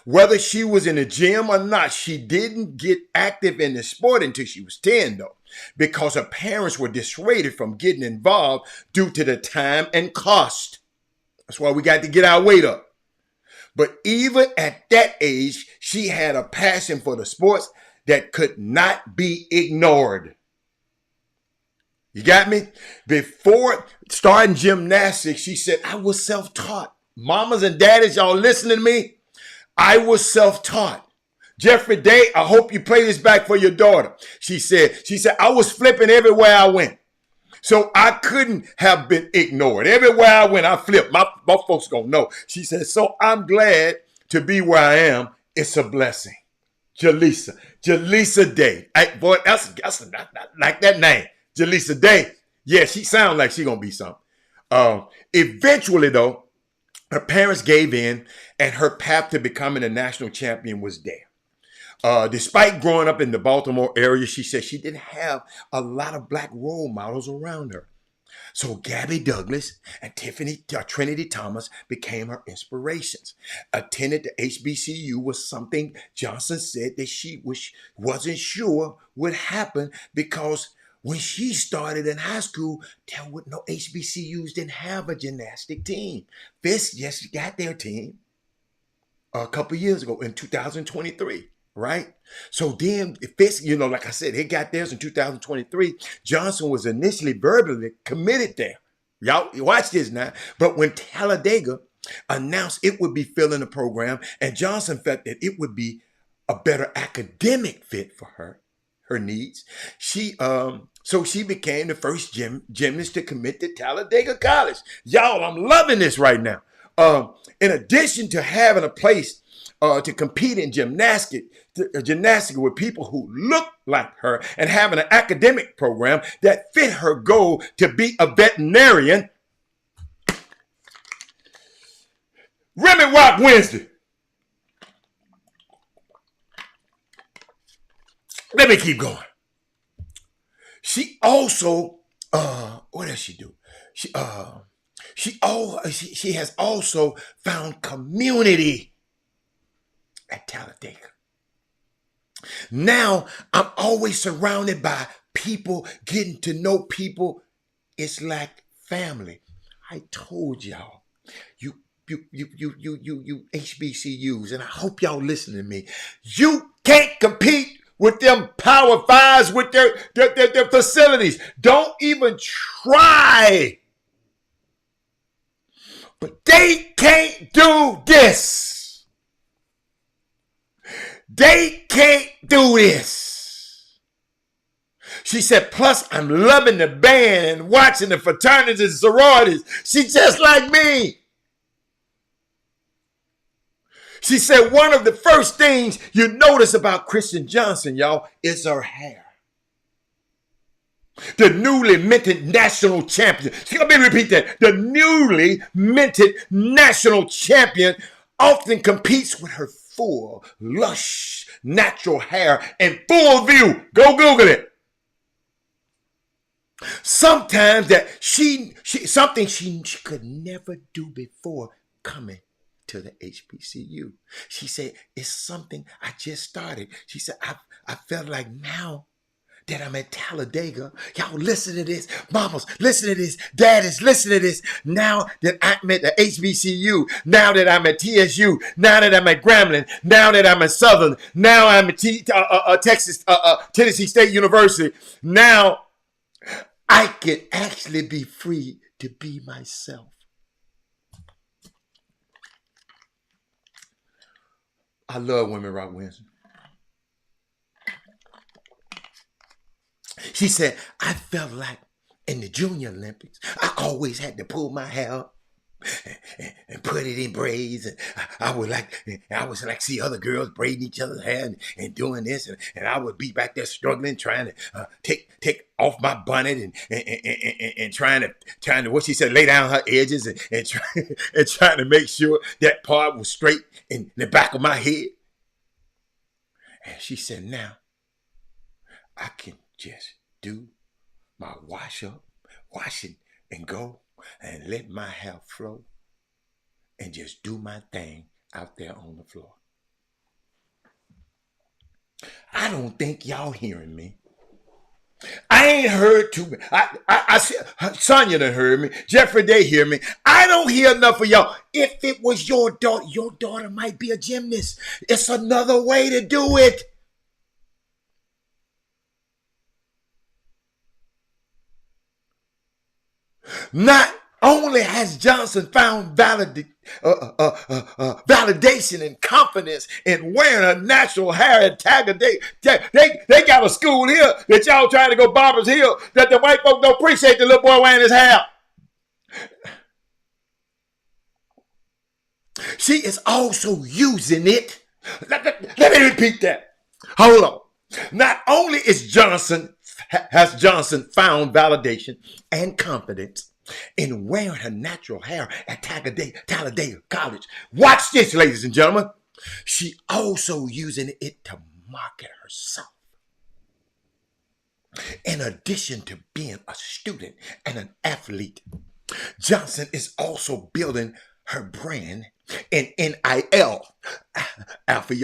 [SPEAKER 1] Whether she was in the gym or not, she didn't get active in the sport until she was 10, though, because her parents were dissuaded from getting involved due to the time and cost. That's why we got to get our weight up. But even at that age, she had a passion for the sports that could not be ignored. You got me? Before starting gymnastics, she said, I was self-taught. Mamas and daddies, y'all listening to me? I was self-taught. Jeffrey Day, I hope you play this back for your daughter. She said, I was flipping everywhere I went. So I couldn't have been ignored. Everywhere I went, I flipped. My folks gonna know. She said, so I'm glad to be where I am. It's a blessing. Jaleesa Day. Boy, that's not like that name. Jaleesa Day. Yeah, she sounds like she gonna be something. Eventually, though, her parents gave in, and her path to becoming a national champion was there. Despite growing up in the Baltimore area, she said she didn't have a lot of black role models around her. So Gabby Douglas and Trinity Thomas became her inspirations. Attended the HBCU was something Johnson said that she wasn't sure would happen, because when she started in high school, there were no HBCUs, didn't have a gymnastic team. Fisk just got their team a couple years ago in 2023. Right? So then, Fisk, like I said, it got theirs in 2023. Johnson was initially verbally committed there. Y'all watch this now. But when Talladega announced it would be filling the program, and Johnson felt that it would be a better academic fit for her needs, so she became the first gymnast to commit to Talladega College. Y'all, I'm loving this right now. In addition to having a place to compete in gymnastics with people who look like her, and having an academic program that fit her goal to be a veterinarian, Remy Rock Wednesday. Let me keep going. She also, what does she do? She has also found community at Talladega. Now I'm always surrounded by people, getting to know people. It's like family. I told y'all, you HBCUs, and I hope y'all listen to me. You can't compete with them Power Fives with their facilities. Don't even try. But they can't do this. They can't do this. She said, plus I'm loving the band and watching the fraternities and sororities. She's just like me. She said one of the first things you notice about Kristen Johnson, y'all, is her hair. The newly minted national champion. Let me repeat that. The newly minted national champion often competes with her full, lush, natural hair in full view. Go Google it. Sometimes that something she could never do before coming to the HBCU. She said, it's something I just started. She said, I felt like now that I'm at Talladega, y'all listen to this. Mamas, listen to this. Daddies, listen to this. Now that I'm at the HBCU, now that I'm at TSU, now that I'm at Grambling, now that I'm at Southern, now I'm at Tennessee State University, now I can actually be free to be myself. I love Women Rock Wednesday. She said, I felt like in the Junior Olympics, I always had to pull my hair up and put it in braids. And I was like see other girls braiding each other's hair and doing this. And I would be back there struggling, trying to take off my bonnet and trying to, what she said, lay down her edges and trying to make sure that part was straight in the back of my head. And she said, now I can just do my wash it and go and let my hair flow and just do my thing out there on the floor. I don't think y'all hearing me. I ain't heard too many. I Sonya done heard me. Jeffrey, they hear me. I don't hear enough of y'all. If it was your daughter might be a gymnast. It's another way to do it. Not only has Johnson found validation and confidence in wearing her natural hair at Talladega. They got a school here that y'all trying to go Barbers Hill that the white folk don't appreciate the little boy wearing his hair. She is also using it. Let me repeat that. Hold on. Not only has Johnson found validation and confidence in wearing her natural hair at Talladega College. Watch this, ladies and gentlemen. She also using it to market herself. In addition to being a student and an athlete, Johnson is also building her brand in NIL. Alpha.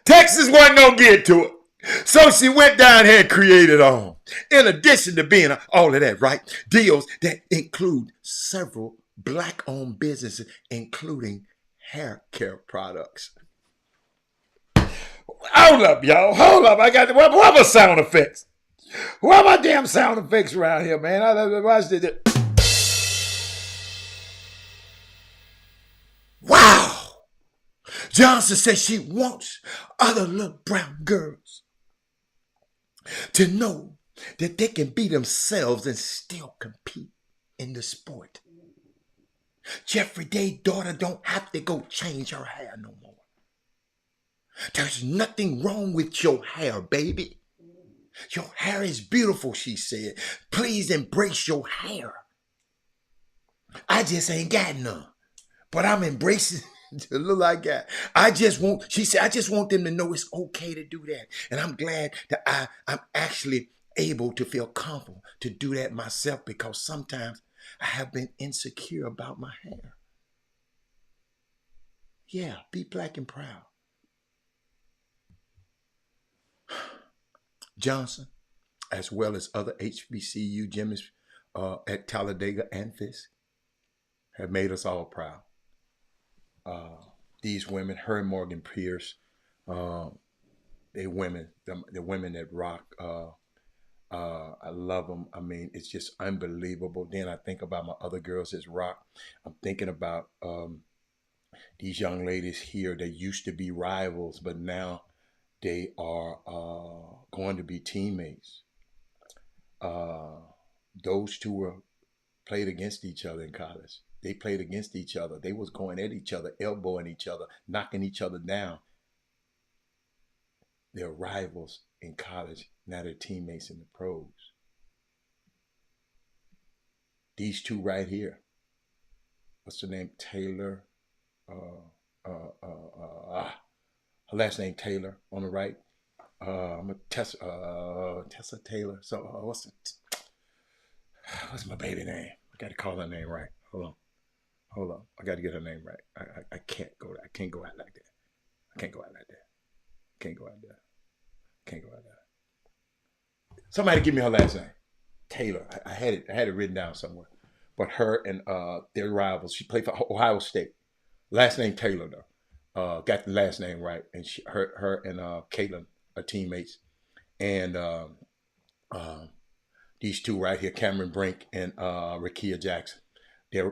[SPEAKER 1] Texas wasn't gonna get to it. So she went down here and created on. In addition to being all of that, right? Deals that include several black-owned businesses, including hair care products. Hold up, y'all. Hold up. I got the what my sound effects? What my damn sound effects around here, man? Wow. Johnson says she wants other little brown girls to know that they can be themselves and still compete in the sport. Jeffrey Day's daughter don't have to go change her hair no more. There's nothing wrong with your hair, baby. Your hair is beautiful, she said. Please embrace your hair. I just ain't got none. but I'm embracing the look I got. She said, I just want them to know it's okay to do that. And I'm glad that I'm actually able to feel comfortable to do that myself, because sometimes I have been insecure about my hair. Yeah, be black and proud. Johnson, as well as other HBCU gyms at Talladega and Fisk, have made us all proud. These women, her and Morgan Pierce, they women, the women that rock. I love them. I mean, it's just unbelievable. Then I think about my other girls that rock. I'm thinking about these young ladies here that used to be rivals, but now they are going to be teammates. Uh, those two were played against each other in college. They played against each other. They was going at each other, elbowing each other, knocking each other down. They're rivals in college. Now they're teammates in the pros. These two right here. What's her name? Taylor. Her last name Taylor on the right. I'm a Tessa Taylor. So what's my baby name? I got to call her name right. Hold on. I got to get her name right. I can't go. I can't go out like that. I can't go out like that. Can't go out there. Can't go out there. Somebody give me her last name. Taylor. I had it written down somewhere. But her and their rivals. She played for Ohio State. Last name Taylor though. Got the last name right, and her and Caitlin are teammates, and these two right here, Cameron Brink and Rakia Jackson, they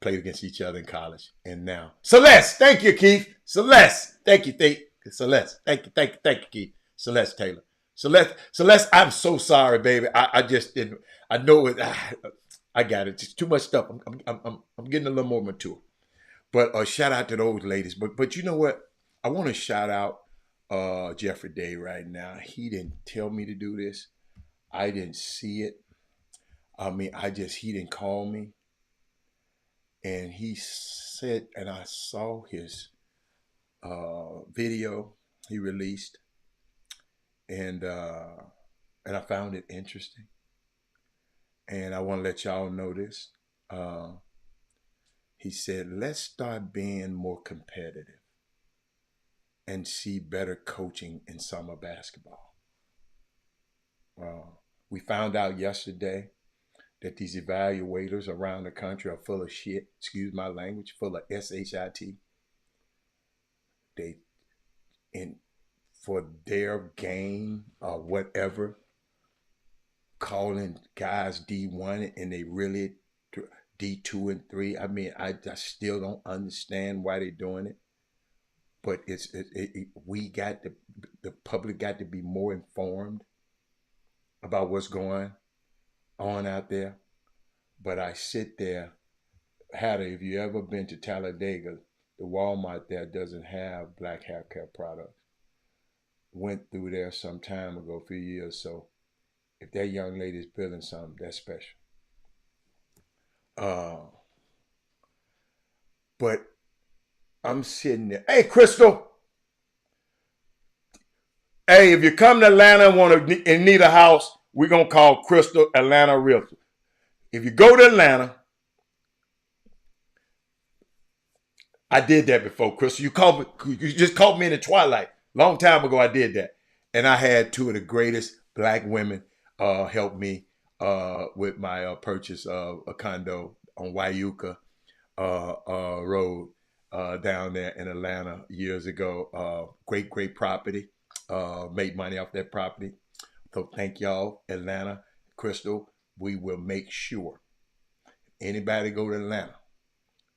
[SPEAKER 1] played against each other in college, and now Celeste, thank you, Keith. Celeste, thank you, Celeste, thank you, Keith. Celeste Taylor, Celeste. I'm so sorry, baby. I just didn't. I know it. I got it. It's too much stuff. I'm getting a little more mature. But shout out to those ladies. But you know what? I want to shout out Jeffrey Day right now. He didn't tell me to do this. I didn't see it. I mean, he didn't call me. And he said, and I saw his video he released, and I found it interesting. And I want to let y'all know this. He said, let's start being more competitive and see better coaching in summer basketball. We found out yesterday that these evaluators around the country are full of shit, excuse my language, full of SHIT. They, for their gain or whatever, calling guys D1 and they really D2 and 3. I mean, I still don't understand why they're doing it. But we got the public got to be more informed about what's going on out there. But I sit there, Hatter, if you ever been to Talladega, the Walmart there doesn't have black hair care products. Went through there some time ago, a few years. So if that young lady's building something, that's special. But I'm sitting there. Hey, Crystal. Hey, if you come to Atlanta and need a house, we're going to call Crystal Atlanta Realtor. If you go to Atlanta, I did that before, Crystal. You just called me in the twilight. Long time ago, I did that. And I had two of the greatest black women help me with my purchase of a condo on Wyuka Road down there in Atlanta years ago. Great property. Made money off that property. So thank y'all, Atlanta, Crystal. We will make sure anybody go to Atlanta,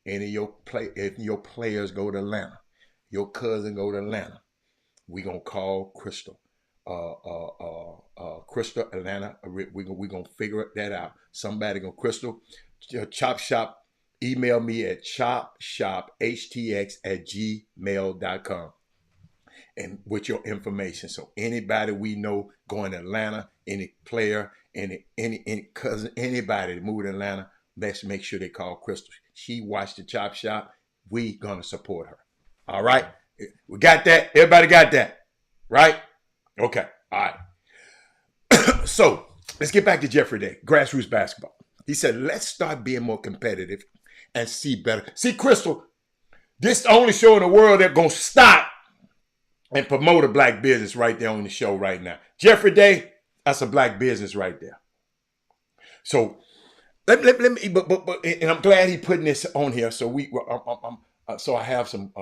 [SPEAKER 1] any of if your players go to Atlanta, your cousin go to Atlanta, we gonna call Crystal. Crystal Atlanta. We gonna figure that out. Somebody gonna Crystal Chop Shop. Email me at chopshophtx@gmail.com. And with your information. So anybody we know going to Atlanta, any player, any cousin, anybody that moved to Atlanta, let's make sure they call Crystal. She watched the Chop Shop we gonna support her. All right, we got that. Everybody got that, right? Okay. All right. So let's get back to Jeffrey Day, grassroots basketball. He said, let's start being more competitive and see better. See, Crystal, this is the only show in the world that's gonna stop and promote a black business right there on the show right now. Jeffrey Day, that's a black business right there. So let me, and I'm glad he putting this on here. So so I have some.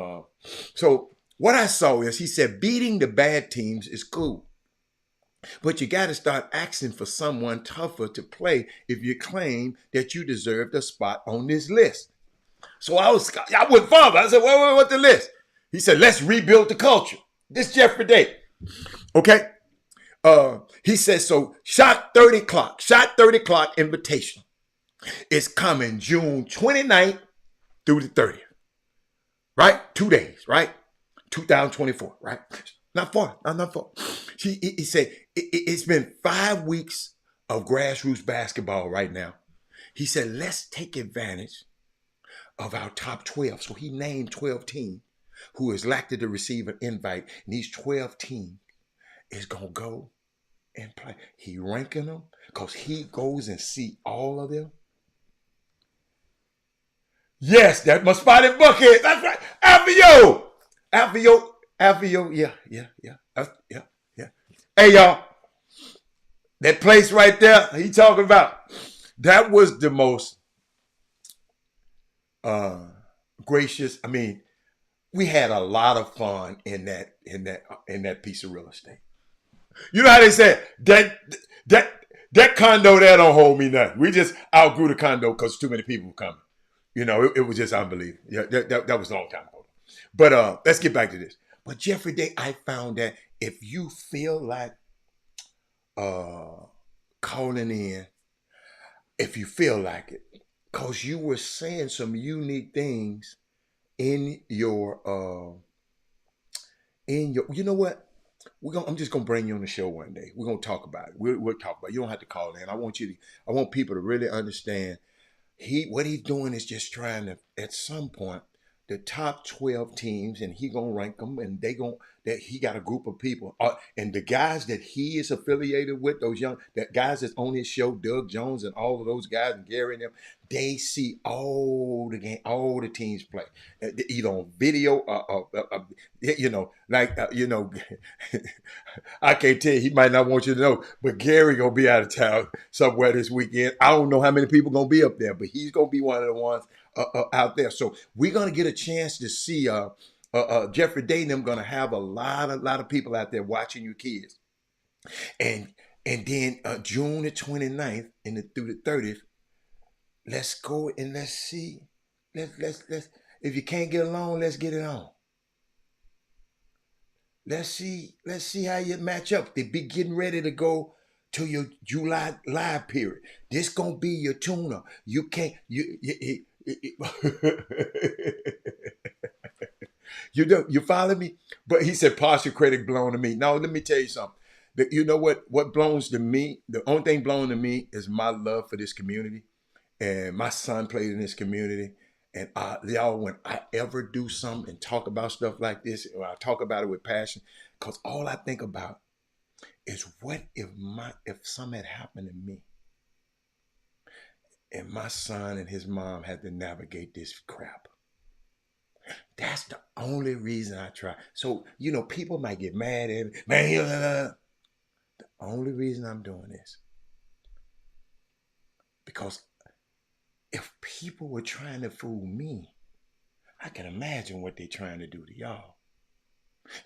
[SPEAKER 1] So what I saw is he said beating the bad teams is cool, but you got to start asking for someone tougher to play if you claim that you deserved a spot on this list. So I went farther. I said, what's the list? He said, let's rebuild the culture. This Jeffrey Day. Okay. He says, so Shot 30 Clock invitation is coming June 29th through the 30th. Right? 2 days, right? 2024, right? Not far. He said, it's been 5 weeks of grassroots basketball right now. He said, let's take advantage of our top 12. So he named 12 teams who is likely to receive an invite. And these 12 teams is going to go and play. He ranking them because he goes and see all of them. Yes, that's my spotted bucket. That's right. Alfio. Yeah. Hey, y'all. That place right there he talking about, that was the most gracious. I mean, we had a lot of fun in that piece of real estate. You know how they said that condo there don't hold me nothing. We just outgrew the condo because too many people were coming. You know, it was just unbelievable. Yeah, that was a long time ago. But let's get back to this. But Jeffrey Day, I found that if you feel like calling in, if you feel like it, because you were saying some unique things in your you know what? I'm just gonna bring you on the show one day. We're gonna talk about it. We'll talk about it. You don't have to call in. I want people to really understand what he's doing is just trying to, at some point, the top 12 teams, and he gonna rank them, and that he got a group of people, and the guys that he is affiliated with, that guys that's on his show, Doug Jones and all of those guys, and Gary and them, they see all the teams play, either on video, I can't tell you, he might not want you to know, but Gary gonna be out of town somewhere this weekend. I don't know how many people gonna be up there, but he's gonna be one of the ones out there. So we're gonna get a chance to see Jeffrey Day and them gonna have a lot of people out there watching your kids. And then June the 29th through the 30th, let's go and let's see. Let's if you can't get along, let's get it on. Let's see how you match up. They be getting ready to go to your July live period. This gonna be your tuna. You can't you follow me? But he said partial credit blown to me. Now let me tell you something. You know what blows to me? The only thing blown to me is my love for this community. And my son played in this community. And y'all, when I ever do something and talk about stuff like this, or I talk about it with passion, because all I think about is what if something had happened to me and my son and his mom had to navigate this crap. That's the only reason I try. So, people might get mad at me. Man, the only reason I'm doing this, because if people were trying to fool me, I can imagine what they're trying to do to y'all.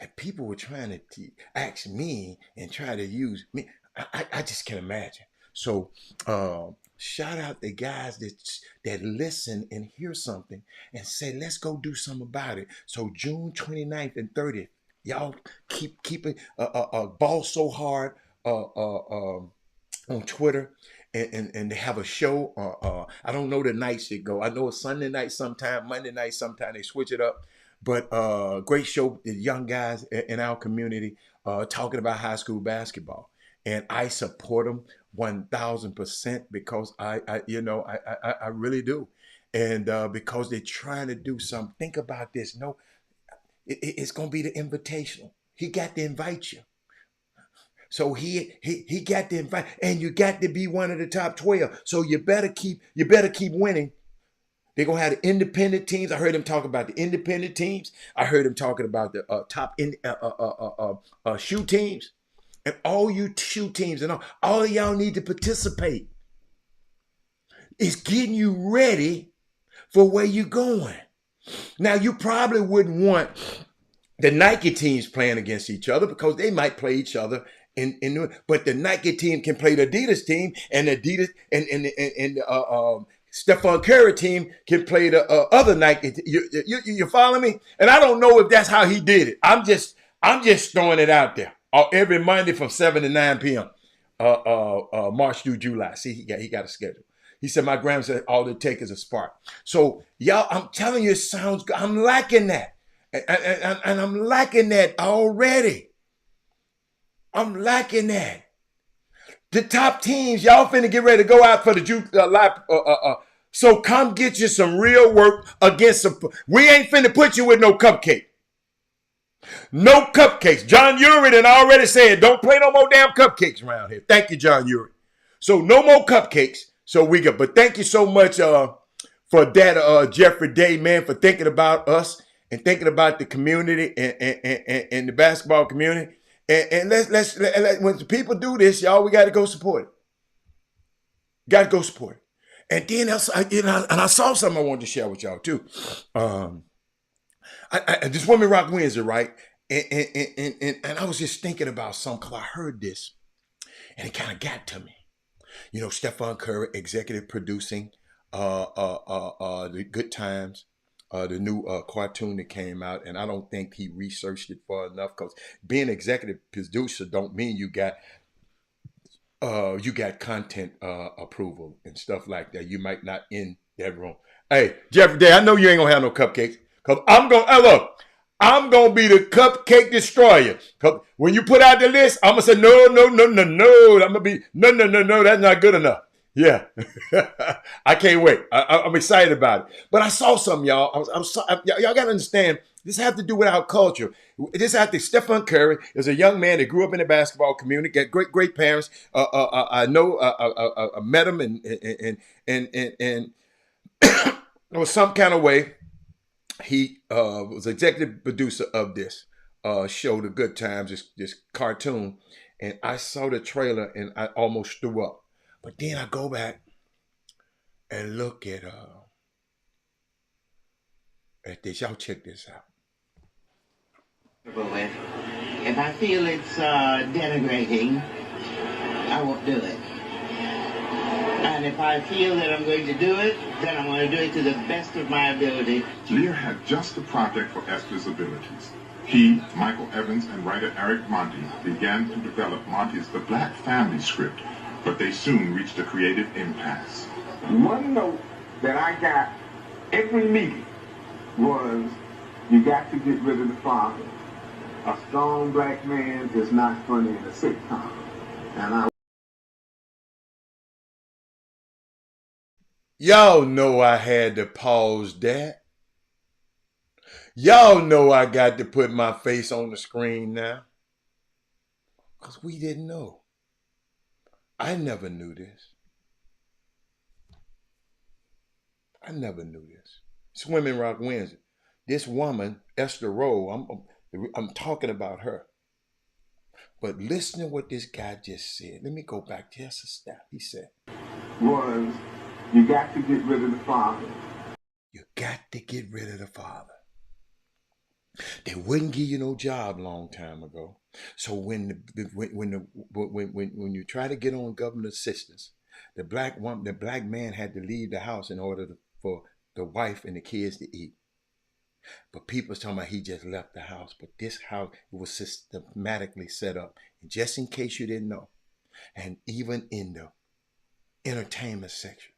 [SPEAKER 1] If people were trying to ask me and try to use me, I just can't imagine. So shout out the guys that listen and hear something and say, let's go do something about it. So June 29th and 30th, y'all keep it ball so hard on Twitter. And they have a show. I don't know the nights they go. I know it's Sunday night sometime, Monday night sometime. They switch it up. But great show, the young guys in our community talking about high school basketball. And I support them 1,000% because I really do. And because they're trying to do something. Think about this. No, it's going to be the invitational. He got to invite you. So he got to invite, and you got to be one of the top 12. So you better keep winning. They're gonna have the independent teams. I heard him talk about the independent teams. I heard him talking about the top shoe teams, and all you shoe teams and all of y'all need to participate. It's getting you ready for where you're going. Now you probably wouldn't want the Nike teams playing against each other because they might play each other but the Nike team can play the Adidas team, and Adidas and Stephon Curry team can play the other Nike. You follow me? And I don't know if that's how he did it. I'm just throwing it out there. Every Monday from 7 to 9 p.m. March through July. See, he got a schedule. He said, my grandma said, all it takes is a spark. So y'all, I'm telling you, it sounds good. I'm liking that. And I'm liking that already. I'm liking that. The top teams, y'all finna get ready to go out for the live. So come get you some real work against some. We ain't finna put you with no cupcake. No cupcakes. John Uri done already said, don't play no more damn cupcakes around here. Thank you, John Uri. So no more cupcakes. So we got, but thank you so much for that, Jeffrey Day, man, for thinking about us and thinking about the community and the basketball community. And let's when the people do this, y'all, we got to go support it. Got to go support it. And then I saw something I wanted to share with y'all too. This woman rock Wednesday, right? And I was just thinking about something because I heard this, and it kind of got to me. You know, Stephon Curry, executive producing the Good Times. The new cartoon that came out, and I don't think he researched it far enough because being executive producer don't mean you got content approval and stuff like that. You might not in that room. Hey, Jeffrey Day, I know you ain't gonna have no cupcakes because I'm gonna be the cupcake destroyer. When you put out the list, I'm gonna say no. I'm gonna be no. That's not good enough. Yeah, I can't wait. I'm excited about it. But I saw something, y'all. Y'all got to understand, this has to do with our culture. This has to. Stephon Curry is a young man that grew up in the basketball community, got great parents. I know. I met him, and there was some kind of way he was executive producer of this show, The Good Times, this cartoon, and I saw the trailer and I almost threw up. But then I go back and look at this. Y'all check this out.
[SPEAKER 3] If I feel it's denigrating, I won't do it. And if I feel that I'm going to do it, then I'm going to do it to the best of my ability.
[SPEAKER 4] Lear had just the project for Esther's abilities. He, Michael Evans, and writer Eric Monty began to develop Monty's The Black Family script, but they soon reached a creative impasse.
[SPEAKER 5] One note that I got every meeting was, you got to get rid of the father. A strong black man is not funny in a sitcom. And
[SPEAKER 1] Y'all know I had to pause that. Y'all know I got to put my face on the screen now. Because we didn't know. I never knew this. It's Women Rock Wednesday. This woman, Esther Rowe, I'm talking about her. But listen to what this guy just said. Let me go back just a step. He said,
[SPEAKER 5] was, you got to get rid of the father.
[SPEAKER 1] You got to get rid of the father. They wouldn't give you no job long time ago. So when you try to get on government assistance, the black man had to leave the house in order for the wife and the kids to eat. But people's talking about he just left the house. But this house, it was systematically set up. And just in case you didn't know, and even in the entertainment section,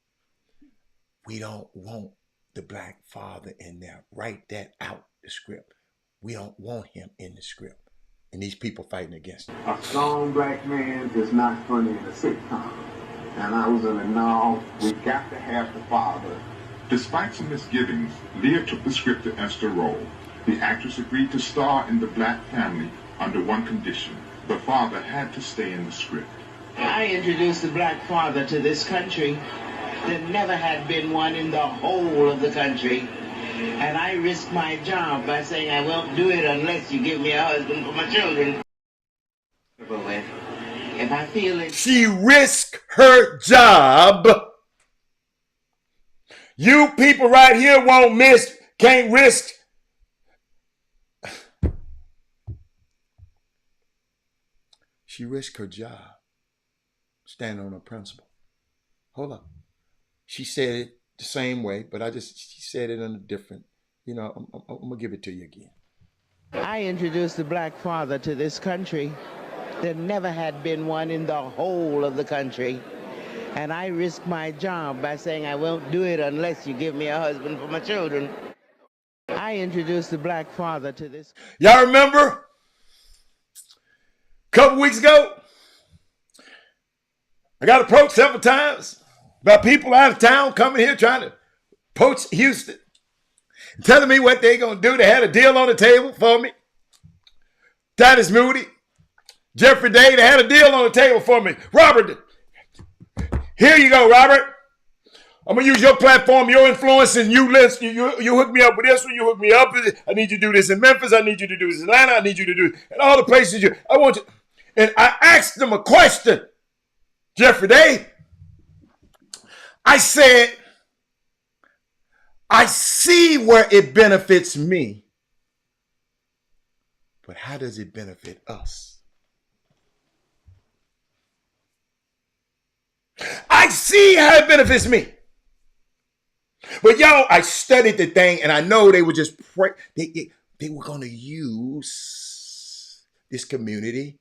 [SPEAKER 1] we don't want the black father in there. Write that out, the script. We don't want him in the script. And these people fighting against him.
[SPEAKER 5] A strong black man is not funny in a sitcom. And I was in a no, we got to have the father
[SPEAKER 4] Despite some misgivings, Leah took the script to Esther role. The actress agreed to star in The Black Family under one condition. The father had to stay in the script.
[SPEAKER 3] I introduced the black father to this country. There never had been one in the whole of the country. And I risked my job by saying I won't do it unless you give me a husband for my children. If I feel it...
[SPEAKER 1] She risked her job. You people right here won't miss, can't risk. She risked her job. Stand on her principle. Hold up. She said it the same way, but she said it in a different, I'm going to give it to you again.
[SPEAKER 3] I introduced the black father to this country. There never had been one in the whole of the country. And I risked my job by saying I won't do it unless you give me a husband for my children. I introduced the black father to this.
[SPEAKER 1] Y'all remember? A couple weeks ago, I got approached several times by people out of town coming here trying to poach Houston, telling me what they're going to do. They had a deal on the table for me. Titus Moody, Jeffrey Day, they had a deal on the table for me. Robert, here you go, Robert. I'm going to use your platform, your influence, and you hook me up with this one, you hook me up with it. I need you to do this in Memphis. I need you to do this in Atlanta. I need you to do it in all the places I want you. And I asked them a question, Jeffrey Day. I said, I see where it benefits me, but how does it benefit us? I see how it benefits me. But y'all, I studied the thing and I know they would just pray. They were going to use this community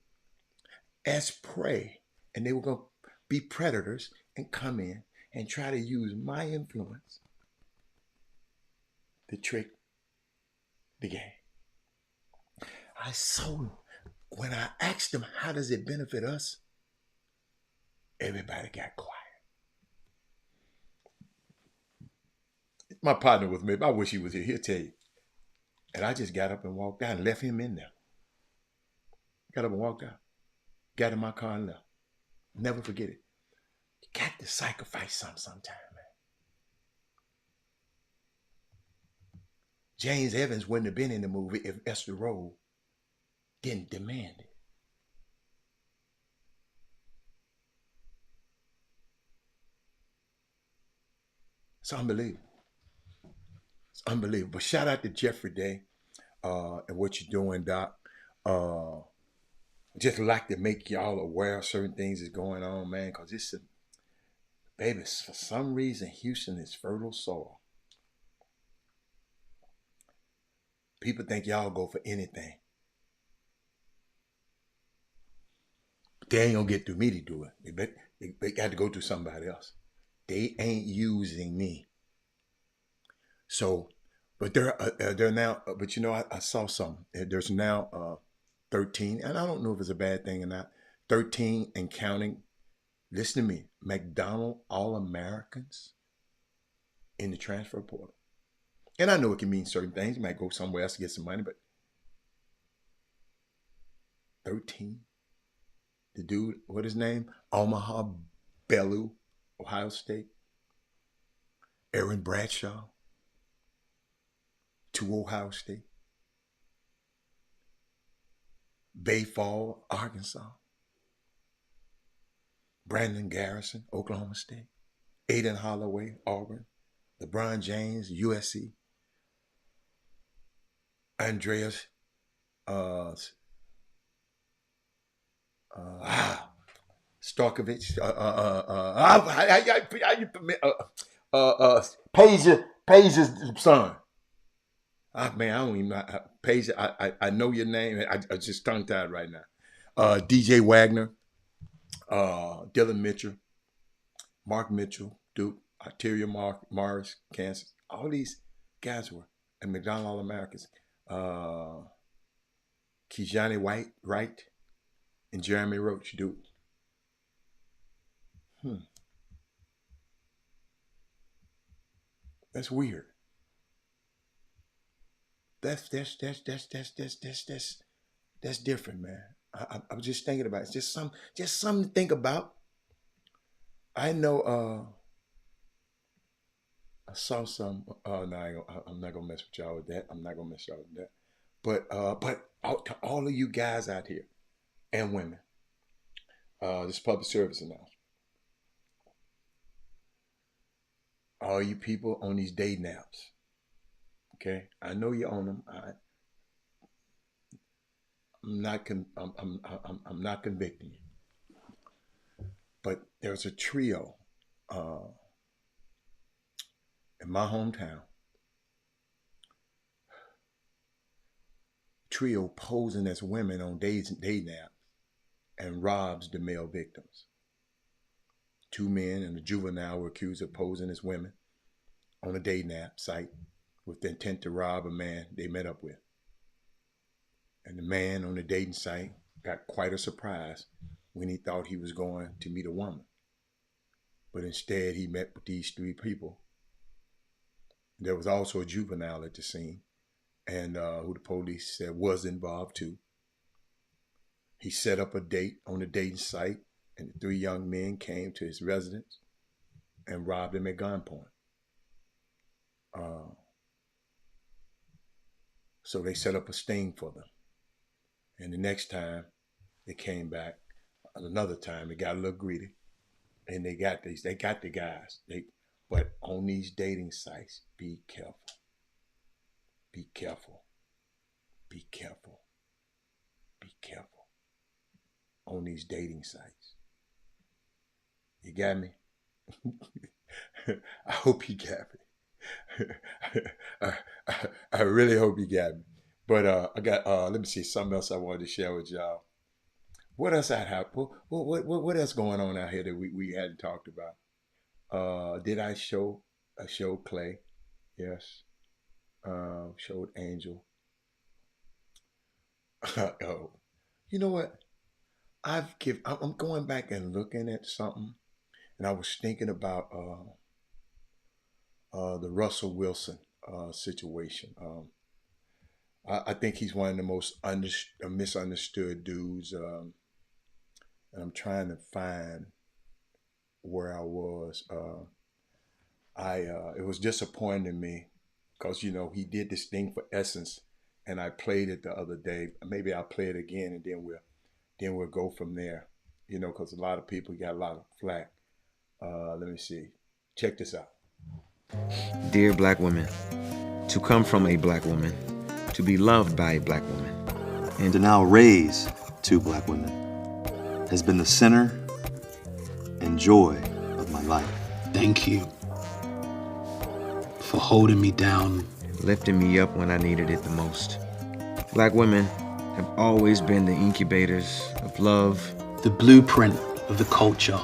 [SPEAKER 1] as prey. And they were going to be predators and come in and try to use my influence to trick the game. When I asked them, how does it benefit us? Everybody got quiet. My partner was with me. I wish he was here. He'll tell you. And I just got up and walked out and left him in there. Got up and walked out. Got in my car and left. Never forget it. You got to sacrifice something sometime, man. James Evans wouldn't have been in the movie if Esther Rowe didn't demand it. It's unbelievable. It's unbelievable. But shout out to Jeffrey Day and what you're doing, Doc. Just like to make y'all aware of certain things that's going on, man, because baby, for some reason, Houston is fertile soil. People think y'all go for anything. But they ain't going to get through me to do it. They got to go through somebody else. They ain't using me. So, but they're now, but I saw something. There's now 13, and I don't know if it's a bad thing or not, 13 and counting. Listen to me, McDonald All-Americans in the transfer portal. And I know it can mean certain things. You might go somewhere else to get some money, but 13. The dude, what his name? Omaha Bellew, Ohio State. Aaron Bradshaw to Ohio State. Bayfall, Arkansas. Brandon Garrison, Oklahoma State. Aiden Holloway, Auburn. LeBron James, USC. Andreas Starkovich, Page's son. Man, I don't even know. Page, I know your name. I just tongue-tied right now. DJ Wagner, Dylan Mitchell, Mark Mitchell, Duke, Arteria Morris, Kansas. All these guys were at McDonald All-Americans. Kijani Wright, and Jeremy Roach, Duke. That's weird. That's different, man. I'm just thinking about it. It's just something to think about. I know. I saw some. No, I'm not gonna mess with y'all with that. I'm not gonna mess y'all with that. But to all of you guys out here and women, this public service announcement. All you people on these dating apps, okay? I know you own them. I'm not convicting you, but there's a trio uh, in my hometown. Trio posing as women on dating apps and robs the male victims. Two men and a juvenile were accused of posing as women on a dating app site with the intent to rob a man they met up with. And the man on the dating site got quite a surprise when he thought he was going to meet a woman. But instead, he met with these three people. There was also a juvenile at the scene, and who the police said was involved too. He set up a date on the dating site, and the three young men came to his residence and robbed him at gunpoint. So they set up a sting for them. And the next time they came back, another time they got a little greedy, and they got the guys. But on these dating sites, be careful. Be careful. Be careful. Be careful. On these dating sites. You got me? I hope you got me. I really hope you got me. But I got let me see something else I wanted to share with y'all. What else I have? What else going on out here that we hadn't talked about? Did I show Clay? Yes. Showed Angel. Oh, you know what? I'm going back and looking at something, and I was thinking about the Russell Wilson situation. I think he's one of the most misunderstood dudes, and I'm trying to find where I was. It was disappointing to me because he did this thing for Essence, and I played it the other day. Maybe I'll play it again, and then we'll go from there. Because a lot of people got a lot of flack. Let me see. Check this out.
[SPEAKER 6] Dear black women, to come from a black woman, to be loved by a black woman,
[SPEAKER 7] and to now raise two black women has been the center and joy of my life.
[SPEAKER 8] Thank you for holding me down,
[SPEAKER 6] lifting me up when I needed it the most. Black women have always been the incubators of love,
[SPEAKER 8] the blueprint of the culture,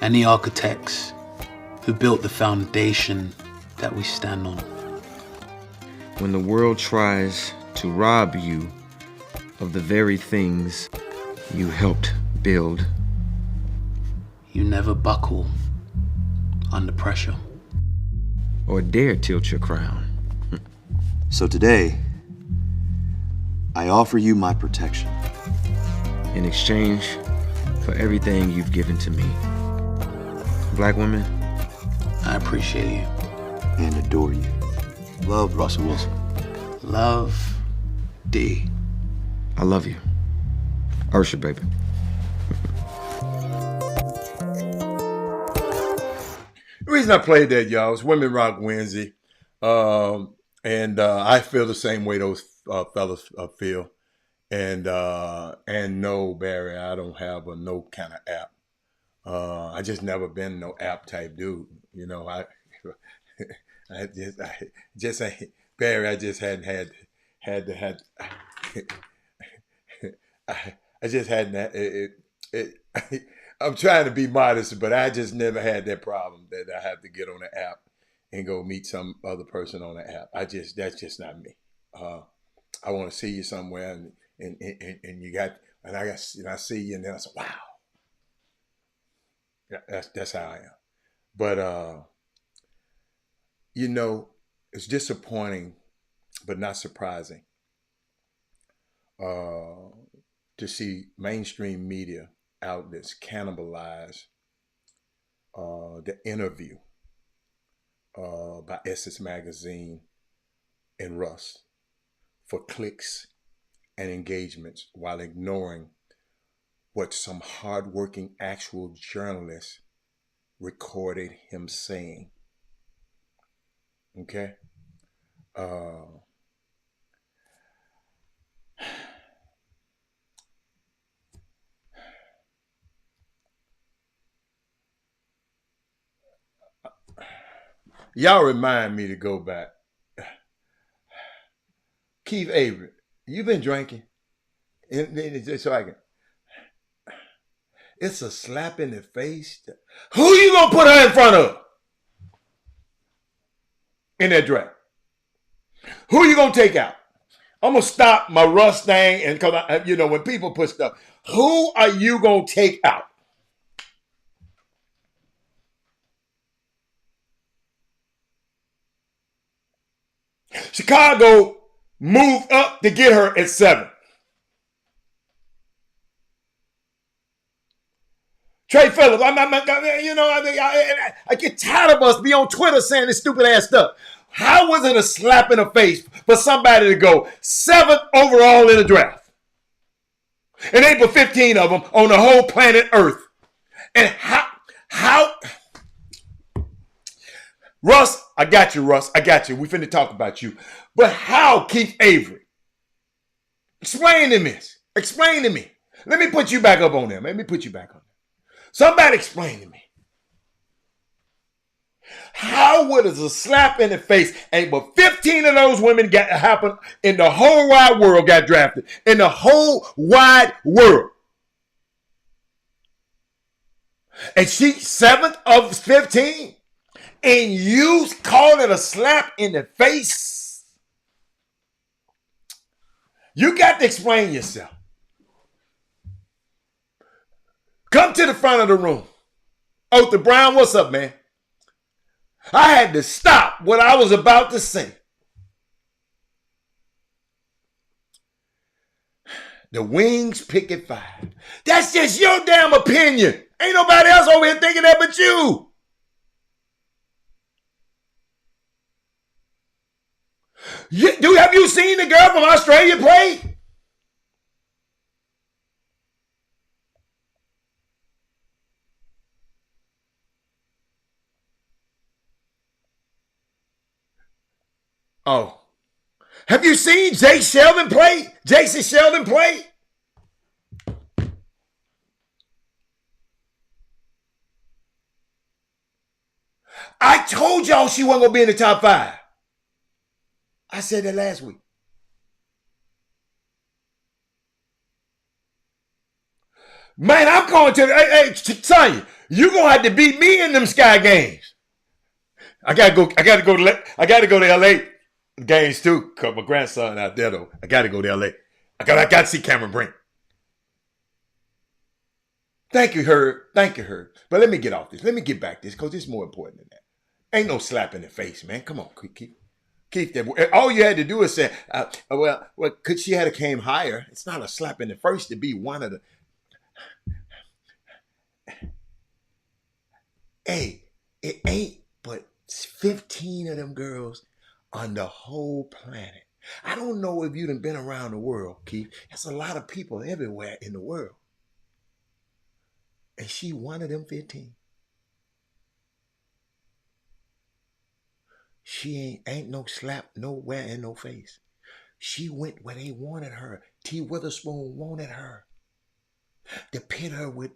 [SPEAKER 8] and the architects who built the foundation that we stand on.
[SPEAKER 6] When the world tries to rob you of the very things you helped build,
[SPEAKER 8] you never buckle under pressure
[SPEAKER 6] or dare tilt your crown.
[SPEAKER 7] So today, I offer you my protection
[SPEAKER 6] in exchange for everything you've given to me. Black women,
[SPEAKER 8] I appreciate you
[SPEAKER 7] and adore you. Love, Russell Wilson.
[SPEAKER 8] Love, D.
[SPEAKER 6] I love you. Ursha, baby.
[SPEAKER 1] The reason I played that, y'all, is Women Rock Wednesday. And I feel the same way those fellas feel. And no, Barry, I don't have a no kind of app. I just never been no app type dude. I just Barry, I just hadn't had I just hadn't I'm trying to be modest, but I just never had that problem that I have to get on the app and go meet some other person on the app. That's just not me. I want to see you somewhere, and I see you, and then I say, wow, yeah, that's how I am. But you know, it's disappointing, but not surprising to see mainstream media outlets cannibalize the interview by Essence Magazine and Russ for clicks and engagements while ignoring what some hardworking actual journalists recorded him saying. Okay? Y'all remind me to go back. Keith Avery, you been drinking? So I can. It's a slap in the face. Who you gonna put her in front of in that draft? Who you gonna take out? I'm gonna stop my Russ thing, and because when people put stuff, who are you gonna take out? Chicago moved up to get her at 7. Trey Phillips, I get tired of us be on Twitter saying this stupid ass stuff. How was it a slap in the face for somebody to go 7th overall in the draft? And they put 15 of them on the whole planet Earth. And how, Russ, I got you, Russ. I got you. We finna talk about you. But how, Keith Avery? Explain to me. Explain to me. Let me put you back up on there. Let me put you back on there. Somebody explain to me. How would a slap in the face, and but 15 of those women happened in the whole wide world got drafted. In the whole wide world. And she 7th of 15. And you call it a slap in the face? You got to explain yourself. Come to the front of the room. Otha Brown, what's up, man? I had to stop what I was about to say. The Wings pick at 5. That's just your damn opinion. Ain't nobody else over here thinking that but you. Have you seen the girl from Australia play? Oh. Have you seen Jason Sheldon play? I told y'all she wasn't going to be in the top 5. I said that last week. Man, I'm going to, hey, Sonya, you're going to have to beat me in them Sky games. I got to go to LA games too, because my grandson out there though. I got to go to LA. I got to see Cameron Brink. Thank you, Herb. But let me get off this. Let me get back this, because it's more important than that. Ain't no slap in the face, man. Come on, keep that. All you had to do is say, well, could she have came higher? It's not a slap in the face to be one of the. Hey, it ain't but 15 of them girls on the whole planet. I don't know if you've been around the world, Keith. There's a lot of people everywhere in the world. And she one of them 15. She ain't no slap nowhere in no face. She went where they wanted her. T. Witherspoon wanted her to pit her with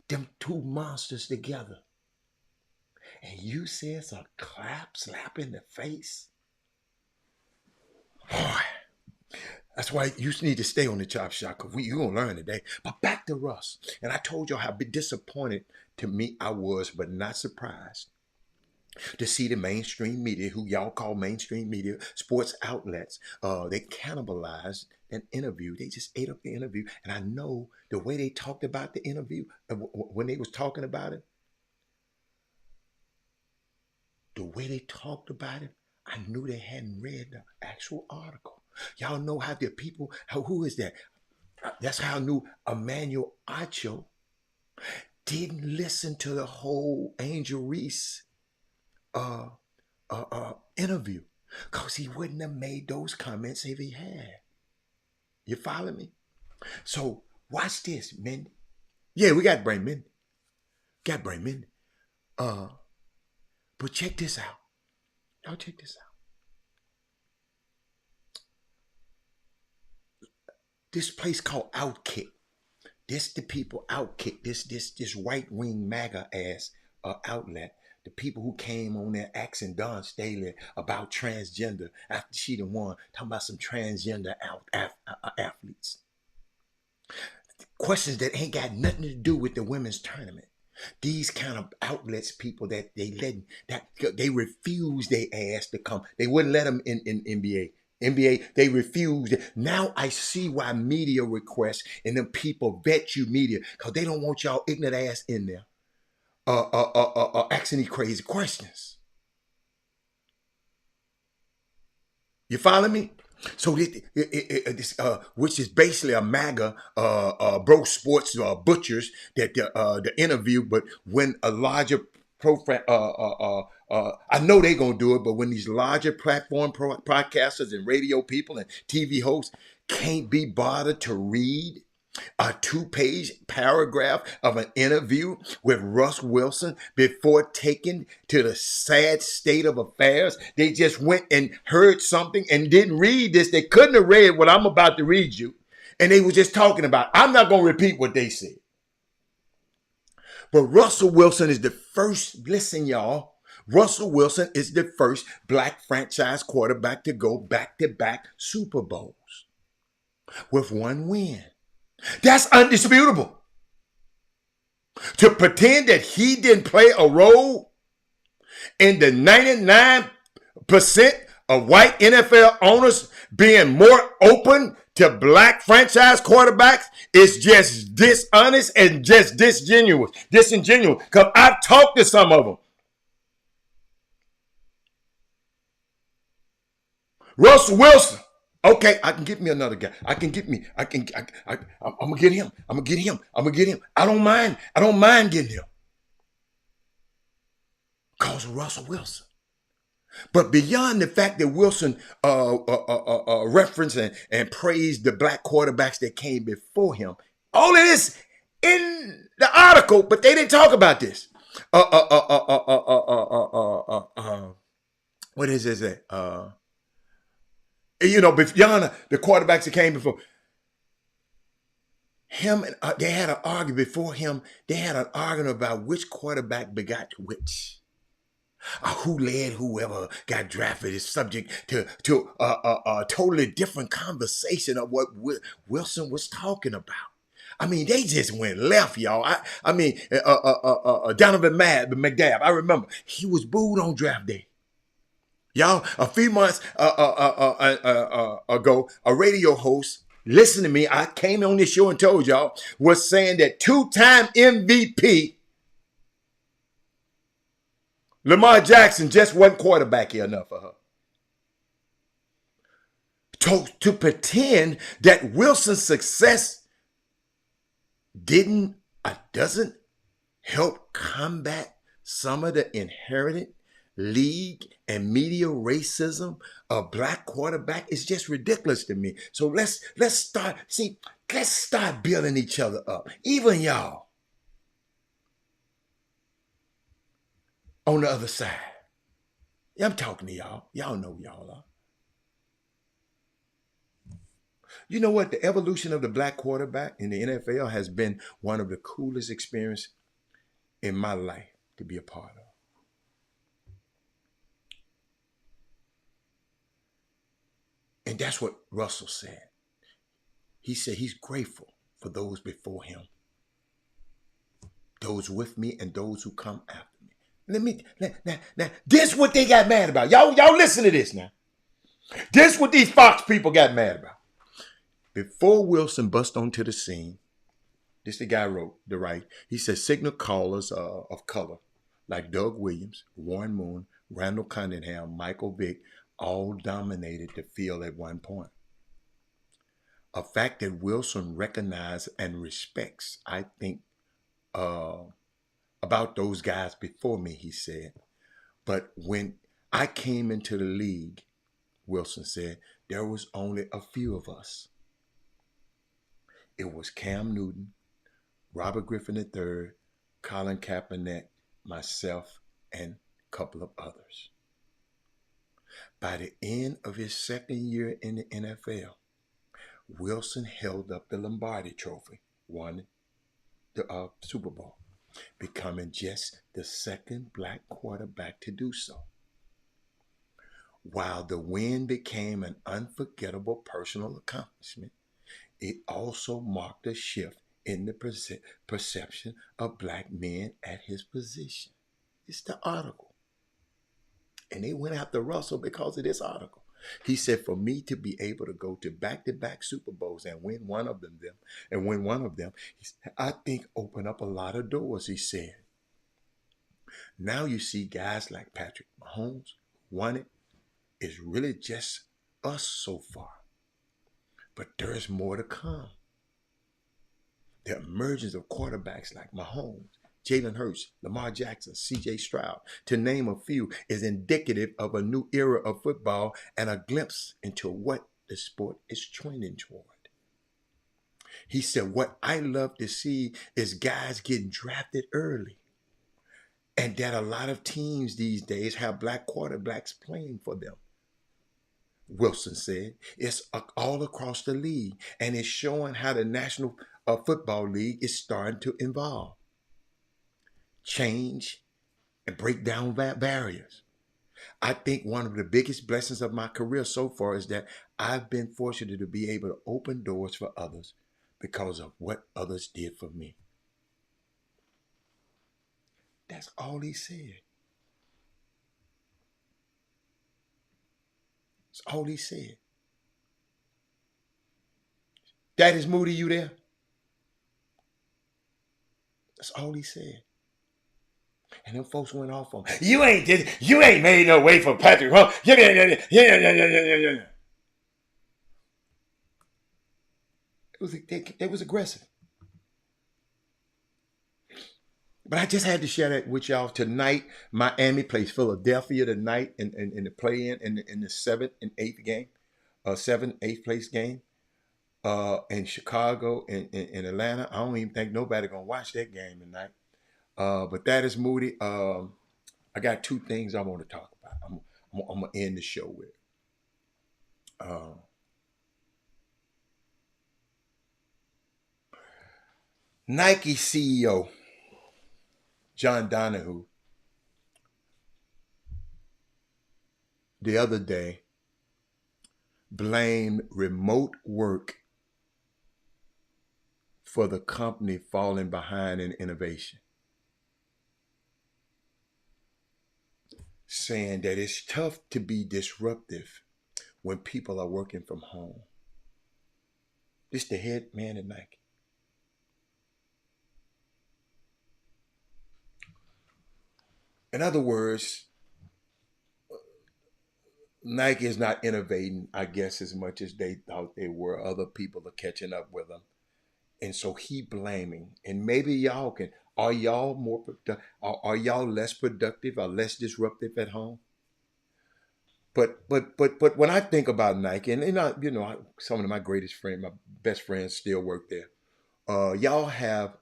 [SPEAKER 1] them two monsters together. And you say it's a slap in the face? Boy, that's why you need to stay on the Chop Shop, because you're going to learn today. But back to Russ. And I told y'all how disappointed to me I was, but not surprised to see the mainstream media, who y'all call mainstream media, sports outlets, they cannibalized an interview. They just ate up the interview. And I know the way they talked about the interview, when they was talking about it, the way they talked about it, I knew they hadn't read the actual article. Y'all know how the people, who is that? That's how I knew Emmanuel Acho didn't listen to the whole Angel Reese interview, because he wouldn't have made those comments if he had. You follow me? So watch this, Mindy. Yeah, we got to bring Mindy. Got to bring Mindy. But check this out. Y'all check this out. This place called Outkick. This the people Outkick. This right wing MAGA ass outlet. The people who came on there asking Dawn Staley about transgender after she done won, talking about some transgender athletes. Questions that ain't got nothing to do with the women's tournament. These kind of outlets, people that they refuse they ass to come. They wouldn't let them in NBA. NBA, they refused. Now I see why media requests and them people vet you media, because they don't want y'all ignorant ass in there asking these crazy questions. You follow me? So this which is basically a MAGA bro sports butchers that the interview, but when a larger I know they're gonna do it, but when these larger platform broadcasters and radio people and TV hosts can't be bothered to read a 2-page paragraph of an interview with Russ Wilson before taking to the sad state of affairs, they just went and heard something and didn't read this. They couldn't have read what I'm about to read you, and they were just talking about. I'm not going to repeat what they said. But Russell Wilson is the first, listen y'all, Russell Wilson is the first black franchise quarterback to go back-to-back Super Bowls with one win. That's undisputable. To pretend that he didn't play a role in the 99% of white NFL owners being more open to black franchise quarterbacks is just dishonest and just disingenuous. Because I've talked to some of them. Russell Wilson. Okay, I can get me another guy. I'm gonna get him. I'm gonna get him. I don't mind getting him. Because of Russell Wilson. But beyond the fact that Wilson referenced and praised the black quarterbacks that came before him, all of this in the article, but they didn't talk about this. What is this? Beyond the quarterbacks that came before him, they had an argument before him. They had an argument about which quarterback begot which. Who led whoever got drafted is subject to a totally different conversation of what Wilson was talking about. I mean, they just went left, y'all. Donovan McNabb, I remember, he was booed on draft day. Y'all, a few months ago, a radio host, listen to me, I came on this show and told y'all, was saying that 2-time MVP Lamar Jackson just wasn't quarterback enough for her. To pretend that Wilson's success doesn't help combat some of the inherited league and media racism of black quarterback is just ridiculous to me. So let's start building each other up. Even y'all on the other side. Yeah, I'm talking to y'all. Y'all know y'all are. You know what? The evolution of the black quarterback in the NFL has been one of the coolest experiences in my life to be a part of. And that's what Russell said. He said he's grateful for those before him, those with me and those who come after me. Now, this is what they got mad about. Y'all listen to this now. This is what these Fox people got mad about. Before Wilson bust onto the scene, this the guy wrote, he said signal callers of color like Doug Williams, Warren Moon, Randall Cunningham, Michael Vick, all dominated the field at one point. A fact that Wilson recognized and respects, I think, uh, about those guys before me, he said. But when I came into the league, Wilson said, there was only a few of us. It was Cam Newton, Robert Griffin III, Colin Kaepernick, myself, and a couple of others. By the end of his second year in the NFL, Wilson held up the Lombardi Trophy, won the Super Bowl, becoming just the second black quarterback to do so. While the win became an unforgettable personal accomplishment, it also marked a shift in the perception of black men at his position. It's the article. And they went after Russell because of this article. He said, for me to be able to go to back-to-back Super Bowls and win one of them, I think opened up a lot of doors, he said. Now you see guys like Patrick Mahomes won it. It's really just us so far. But there's more to come. The emergence of quarterbacks like Mahomes, Jalen Hurts, Lamar Jackson, C.J. Stroud, to name a few, is indicative of a new era of football and a glimpse into what the sport is trending toward. He said, what I love to see is guys getting drafted early, and that a lot of teams these days have black quarterbacks playing for them. Wilson said, it's all across the league, and it's showing how the National Football League is starting to evolve, change, and break down barriers. I think one of the biggest blessings of my career so far is that I've been fortunate to be able to open doors for others because of what others did for me. That's all he said. That's all he said. Daddy's Moody, you there? That's all he said. And them folks went off on, you ain't made no way for Patrick, huh? Yeah. It was aggressive. But I just had to share that with y'all tonight. Miami plays Philadelphia tonight in the play-in in the 7th and 8th game, 7th, 8th place game. In Chicago and in Atlanta. I don't even think nobody gonna watch that game tonight. But that is Moody. I got two things I want to talk about. I'm gonna end the show with. Nike CEO John Donahue the other day blamed remote work for the company falling behind in innovation, saying that it's tough to be disruptive when people are working from home. This the head man at Nike. In other words, Nike is not innovating, I guess, as much as they thought they were. Other people are catching up with them. And so he blaming. And maybe y'all can, are y'all more are y'all less productive or less disruptive at home? But when I think about Nike, and some of my greatest friends, my best friends still work there. Y'all have,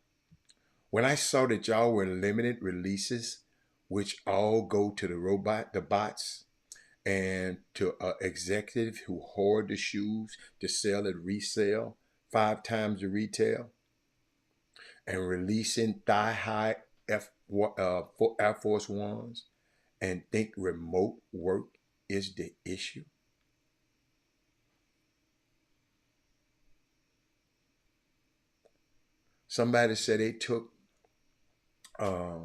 [SPEAKER 1] when I saw that y'all were limited releases, which all go to the bots, and to executives who hoard the shoes to sell at resale 5 times the retail, and releasing thigh-high Air Force Ones, and think remote work is the issue. Somebody said they took a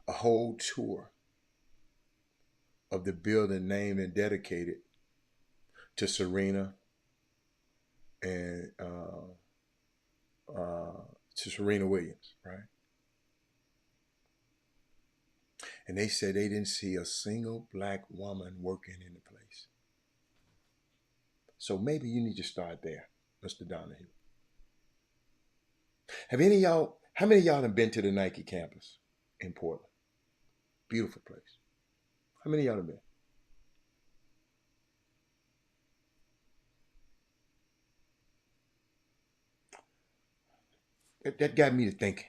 [SPEAKER 1] whole tour of the building named and dedicated to Serena and to Serena Williams, right? And they said they didn't see a single black woman working in the place. So maybe you need to start there, Mr. Donahue. How many of y'all have been to the Nike campus in Portland? Beautiful place. How many of y'all have been? That got me to thinking.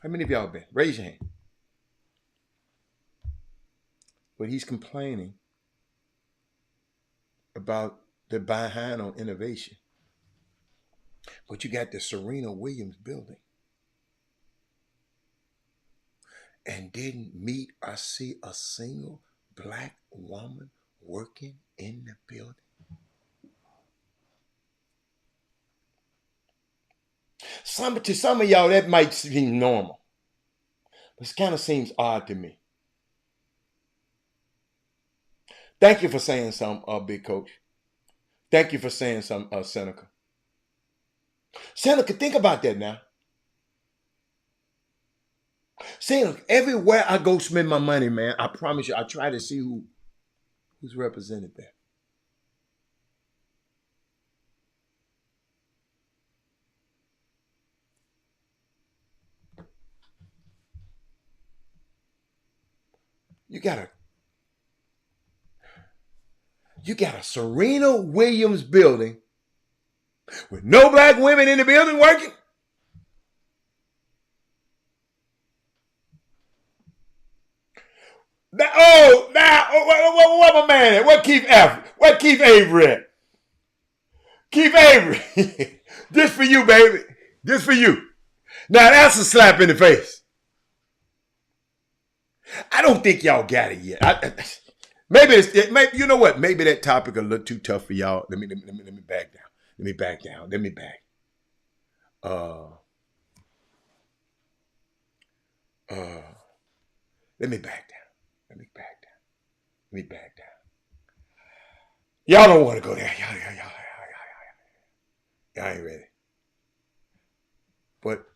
[SPEAKER 1] How many of y'all have been? Raise your hand. But he's complaining about the behind on innovation. But you got the Serena Williams building. And didn't meet or see a single black woman working in the building. To some of y'all, that might seem normal. But it kind of seems odd to me. Thank you for saying something, Big Coach. Thank you for saying something, Seneca. Seneca, think about that now. Seneca, everywhere I go spend my money, man, I promise you, I try to see who's represented there. You got a Serena Williams building with no black women in the building working. What my man at? What Keith Avery at? Keith Avery. This for you, baby. This for you. Now that's a slap in the face. I don't think y'all got it yet. Maybe you know what? Maybe that topic a little too tough for y'all. Let me back down. Let me back. Let me back down. Let me back down. Y'all don't want to go there. Y'all ain't ready. But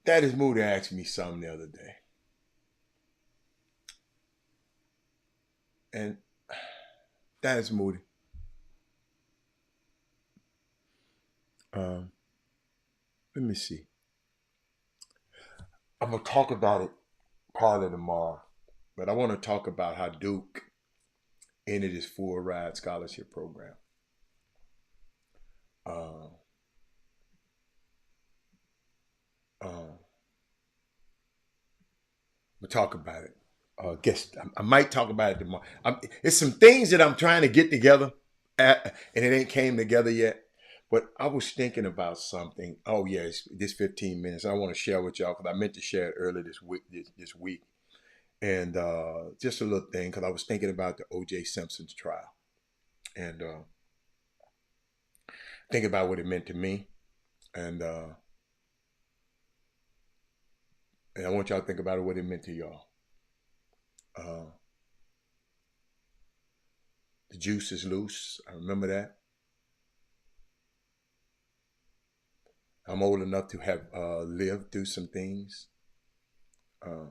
[SPEAKER 1] that is Moody asked me something the other day. And that is Moody. Let me see. I'm going to talk about it probably tomorrow. But I want to talk about how Duke ended his full ride scholarship program. We'll talk about it. I might talk about it tomorrow. It's some things that I'm trying to get together, and it ain't came together yet. But I was thinking about something. Oh yes, this 15 minutes I want to share with y'all because I meant to share it earlier this week, and just a little thing because I was thinking about the O.J. Simpson's trial, and thinking about what it meant to me, and I want y'all to think about what it meant to y'all. The juice is loose. I remember that. I'm old enough to have lived through some things. I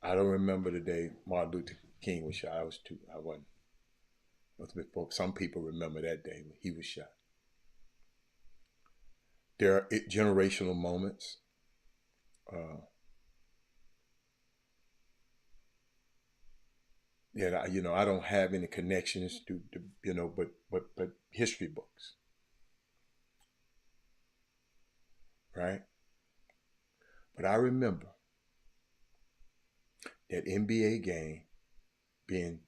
[SPEAKER 1] don't remember the day Martin Luther King was shot. I wasn't. Some people remember that day when he was shot. There are generational moments. I don't have any connections to but history books. Right? But I remember that NBA game being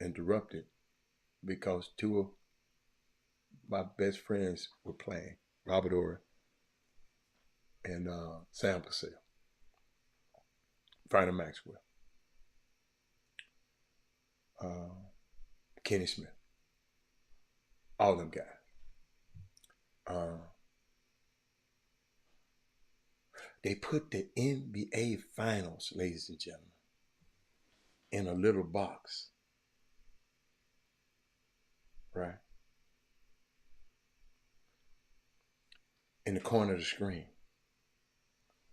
[SPEAKER 1] interrupted because two of my best friends were playing, Robert Ory and Sam Cassell, Vernon Maxwell, Kenny Smith, all them guys. They put the NBA Finals, ladies and gentlemen, in a little box, right? in the corner of the screen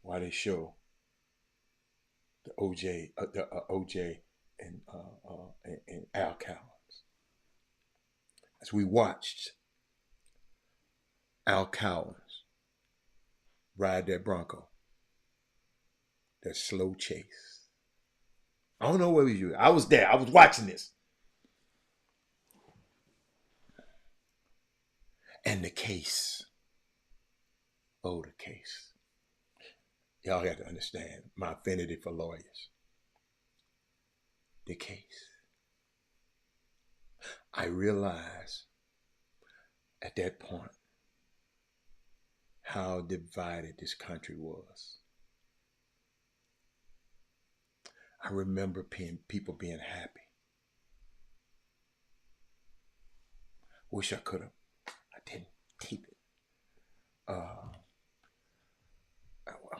[SPEAKER 1] while they show the OJ and Al Cowens. As we watched Al Cowens ride that Bronco, that slow chase. I don't know where you were. I was there. I was watching this. And the case. Oh, the case. Y'all got to understand my affinity for lawyers. The case. I realized at that point how divided this country was. I remember people being happy. Wish I could have. I didn't keep it. I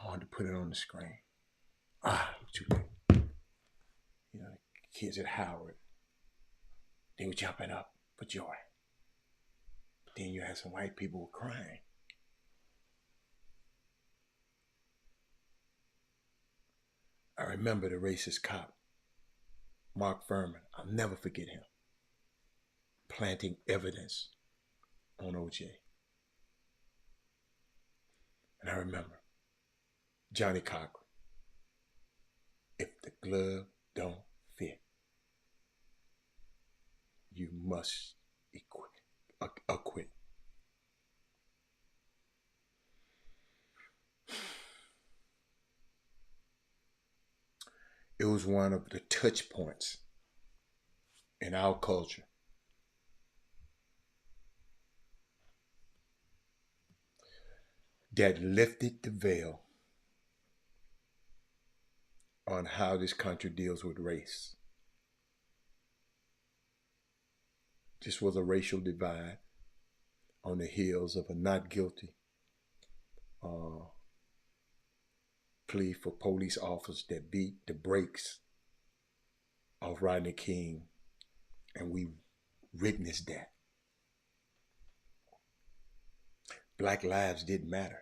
[SPEAKER 1] wanted to put it on the screen. Too late. You know, kids at Howard, they were jumping up for joy. But then you had some white people who were crying. I remember the racist cop, Mark Furman. I'll never forget him. Planting evidence on OJ. And I remember Johnny Cochran. If the glove don't fit, you must acquit. It was one of the touch points in our culture. That lifted the veil on how this country deals with race. This was a racial divide on the heels of a not guilty plea for police officers that beat the brakes off Rodney King, and we witnessed that. Black lives didn't matter.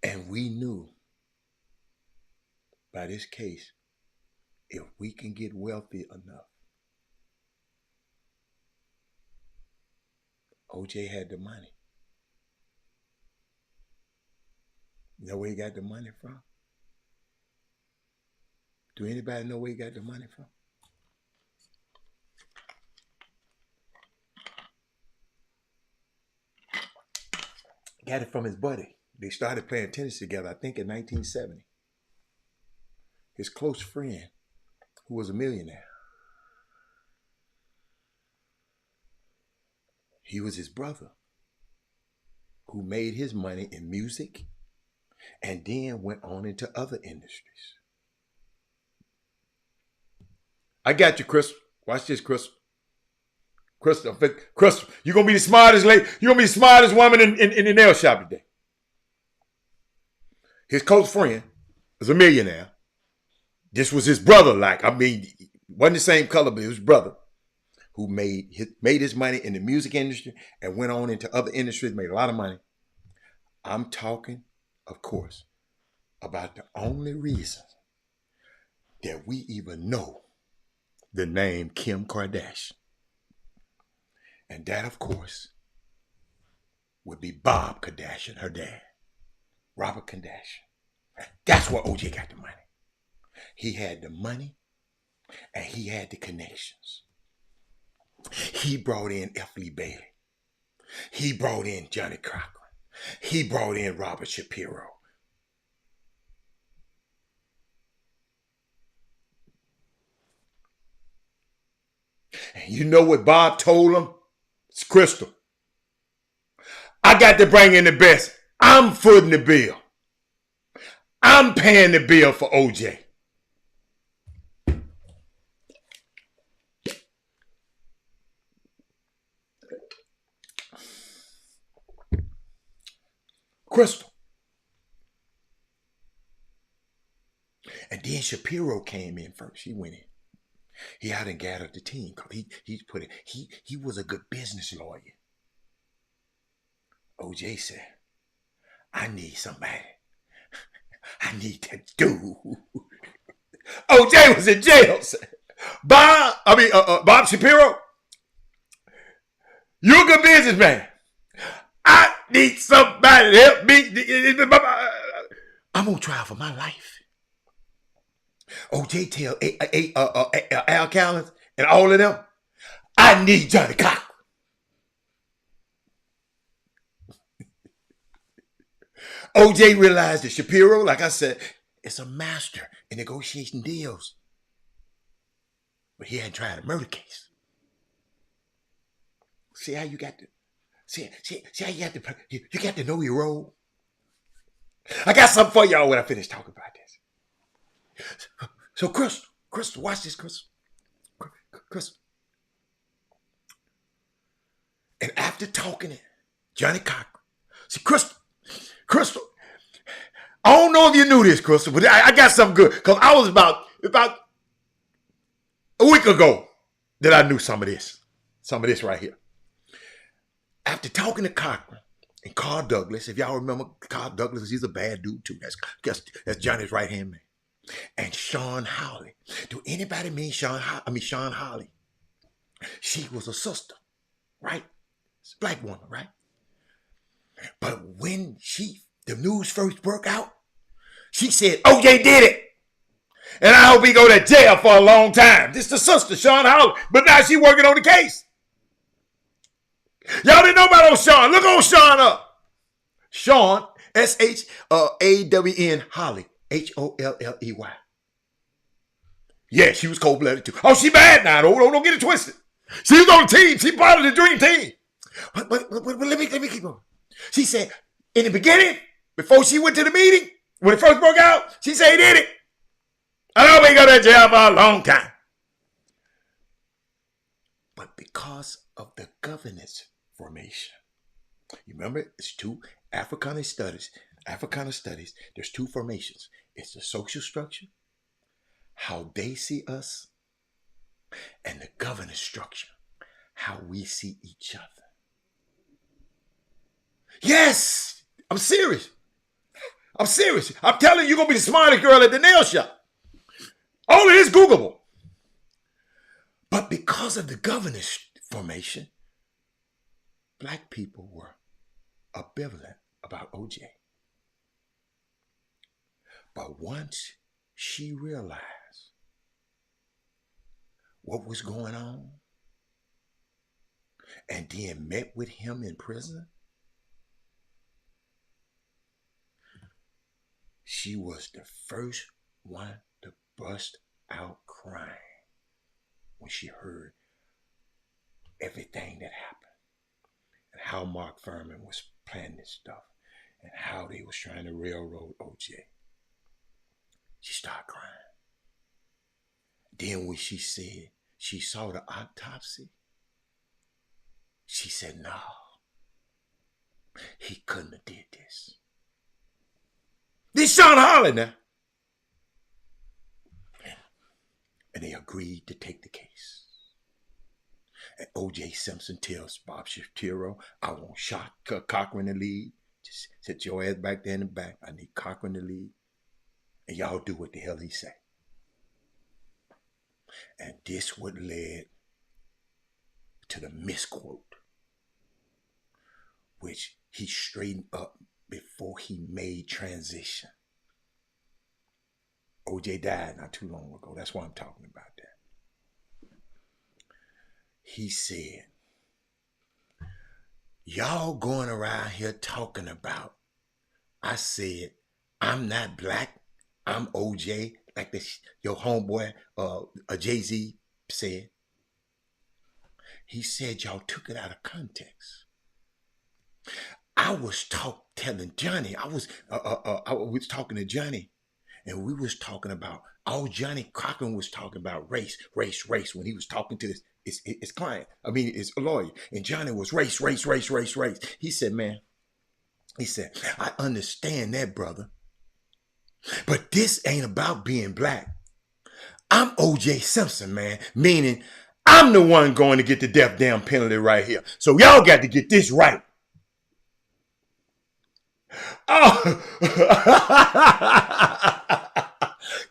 [SPEAKER 1] And we knew by this case, if we can get wealthy enough, OJ had the money. You know where he got the money from? Do anybody know where he got the money from? Got it from his buddy. They started playing tennis together, I think in 1970. His close friend, who was a millionaire. He was his brother, who made his money in music and then went on into other industries. I got you, Chris. Watch this, Chris. Chris, you're gonna be the smartest lady. You're gonna be the smartest woman in the nail shop today. His close friend was a millionaire. This was his brother, wasn't the same color, but it was his brother who made his money in the music industry and went on into other industries, made a lot of money. I'm talking, of course, about the only reason that we even know the name Kim Kardashian. And that, of course, would be Bob Kardashian, her dad, Robert Kardashian. That's where OJ got the money. He had the money and he had the connections. He brought in F. Lee Bailey. He brought in Johnny Cochran. He brought in Robert Shapiro. And you know what Bob told him? It's Crystal. I got to bring in the best. I'm footing the bill. I'm paying the bill for OJ. Crystal. And then Shapiro came in first. He went in. He out and gathered the team because he was a good business lawyer. OJ said, I need somebody. I need that dude. OJ was in jail. Bob Shapiro, you're a good businessman. I need somebody to help me. I'm on trial for my life. OJ tell Al Callins and all of them, I need Johnny Cochran. OJ realized that Shapiro, like I said, is a master in negotiating deals. But he hadn't tried a murder case. See how you got to, see how you got to know your role. I got something for y'all when I finish talking about this. So Crystal, watch this, Crystal. And after talking to Johnny Cochran, see, Crystal, I don't know if you knew this, Crystal, but I got something good. Because I was about a week ago that I knew some of this right here. After talking to Cochran and Carl Douglas, if y'all remember, Carl Douglas, he's a bad dude too. That's Johnny's right-hand man. And Sean Hawley. Do anybody mean Sean Hawley? She was a sister, right? It's a black woman, right? But when the news first broke out, she said, OJ did it. And I hope he go to jail for a long time. This is the sister, Sean Hawley. But now she working on the case. Y'all didn't know about old Sean. Look on Sean up. Sean, S-H-A-W-N, Holly, Holley. Yeah, she was cold-blooded too. Oh, she bad now. Don't get it twisted. She was on the team. She part of the dream team. But let me keep on. She said, in the beginning, before she went to the meeting, when it first broke out, she said he did it. I know we go to jail for a long time. But because of the governance formation, you remember, it's two Africana studies. There's two formations. It's the social structure, how they see us, and the governance structure, how we see each other. Yes, I'm serious. I'm telling you, you're going to be the smartest girl at the nail shop. All of this Googleable. But because of the governance formation, black people were ambivalent about OJ. But once she realized what was going on and then met with him in prison, she was the first one to bust out crying when she heard everything that happened and how Mark Fuhrman was planning this stuff and how they was trying to railroad OJ. She started crying. Then when she said she saw the autopsy, she said, no, he couldn't have did this. This Sean Hawley now. And they agreed to take the case. And O.J. Simpson tells Bob Shapiro, I want Cochran to lead. Just sit your ass back there in the back. I need Cochran to lead. And y'all do what the hell he say. And this what led to the misquote, which he straightened up before he made transition. OJ died not too long ago. That's why I'm talking about that. He said, y'all going around here talking about, I said, I'm not black, I'm OJ, like this, your homeboy, Jay-Z said. He said y'all took it out of context. I was telling Johnny, I was talking to Johnny, and we was talking about, Johnny Cochran was talking about race when he was talking to his client. I mean, his lawyer. And Johnny was race. He said, man, I understand that, brother. But this ain't about being black. I'm O.J. Simpson, man. Meaning, I'm the one going to get the death damn penalty right here. So y'all got to get this right. Oh.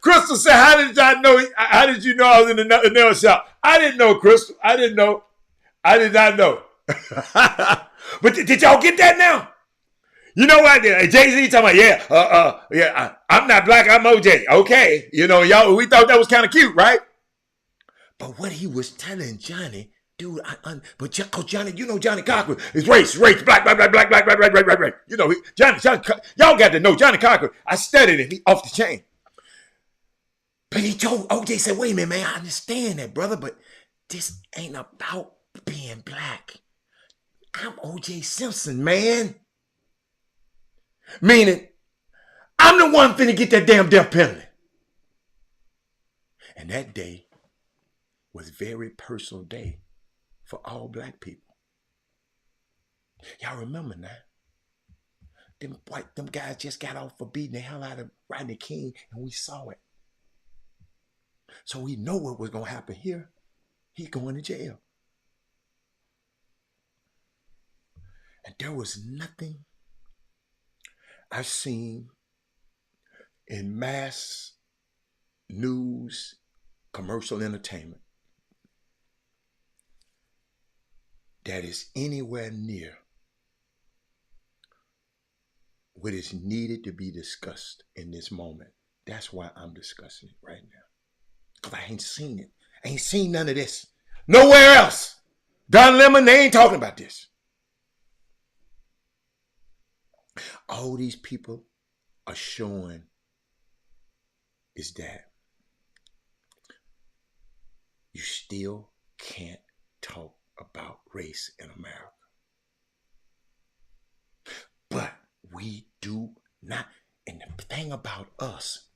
[SPEAKER 1] Crystal said, how did I know? How did you know I was in the nail shop? I didn't know, Crystal. I didn't know. I did not know. But did y'all get that now? You know what? Jay-Z talking about, I'm not black, I'm OJ. Okay. You know, y'all, we thought that was kind of cute, right? But what he was telling Johnny, dude, but Johnny, you know Johnny Cochran is race, black. You know, Johnny, y'all got to know Johnny Cochran. I studied it, he off the chain. But he told OJ, said, wait a minute, man, I understand that, brother, but this ain't about being black. I'm O.J. Simpson, man. Meaning, I'm the one finna get that damn death penalty. And that day was a very personal day for all black people. Y'all remember now? Them guys just got off for beating the hell out of Rodney King, and we saw it. So we know what was gonna happen here. He going to jail. And there was nothing I've seen in mass news, commercial entertainment that is anywhere near what is needed to be discussed in this moment. That's why I'm discussing it right now. Because I ain't seen it. I ain't seen none of this. Nowhere else. Don Lemon, they ain't talking about this. All these people are showing is that you still can't talk about race in America. But we do not, and the thing about us,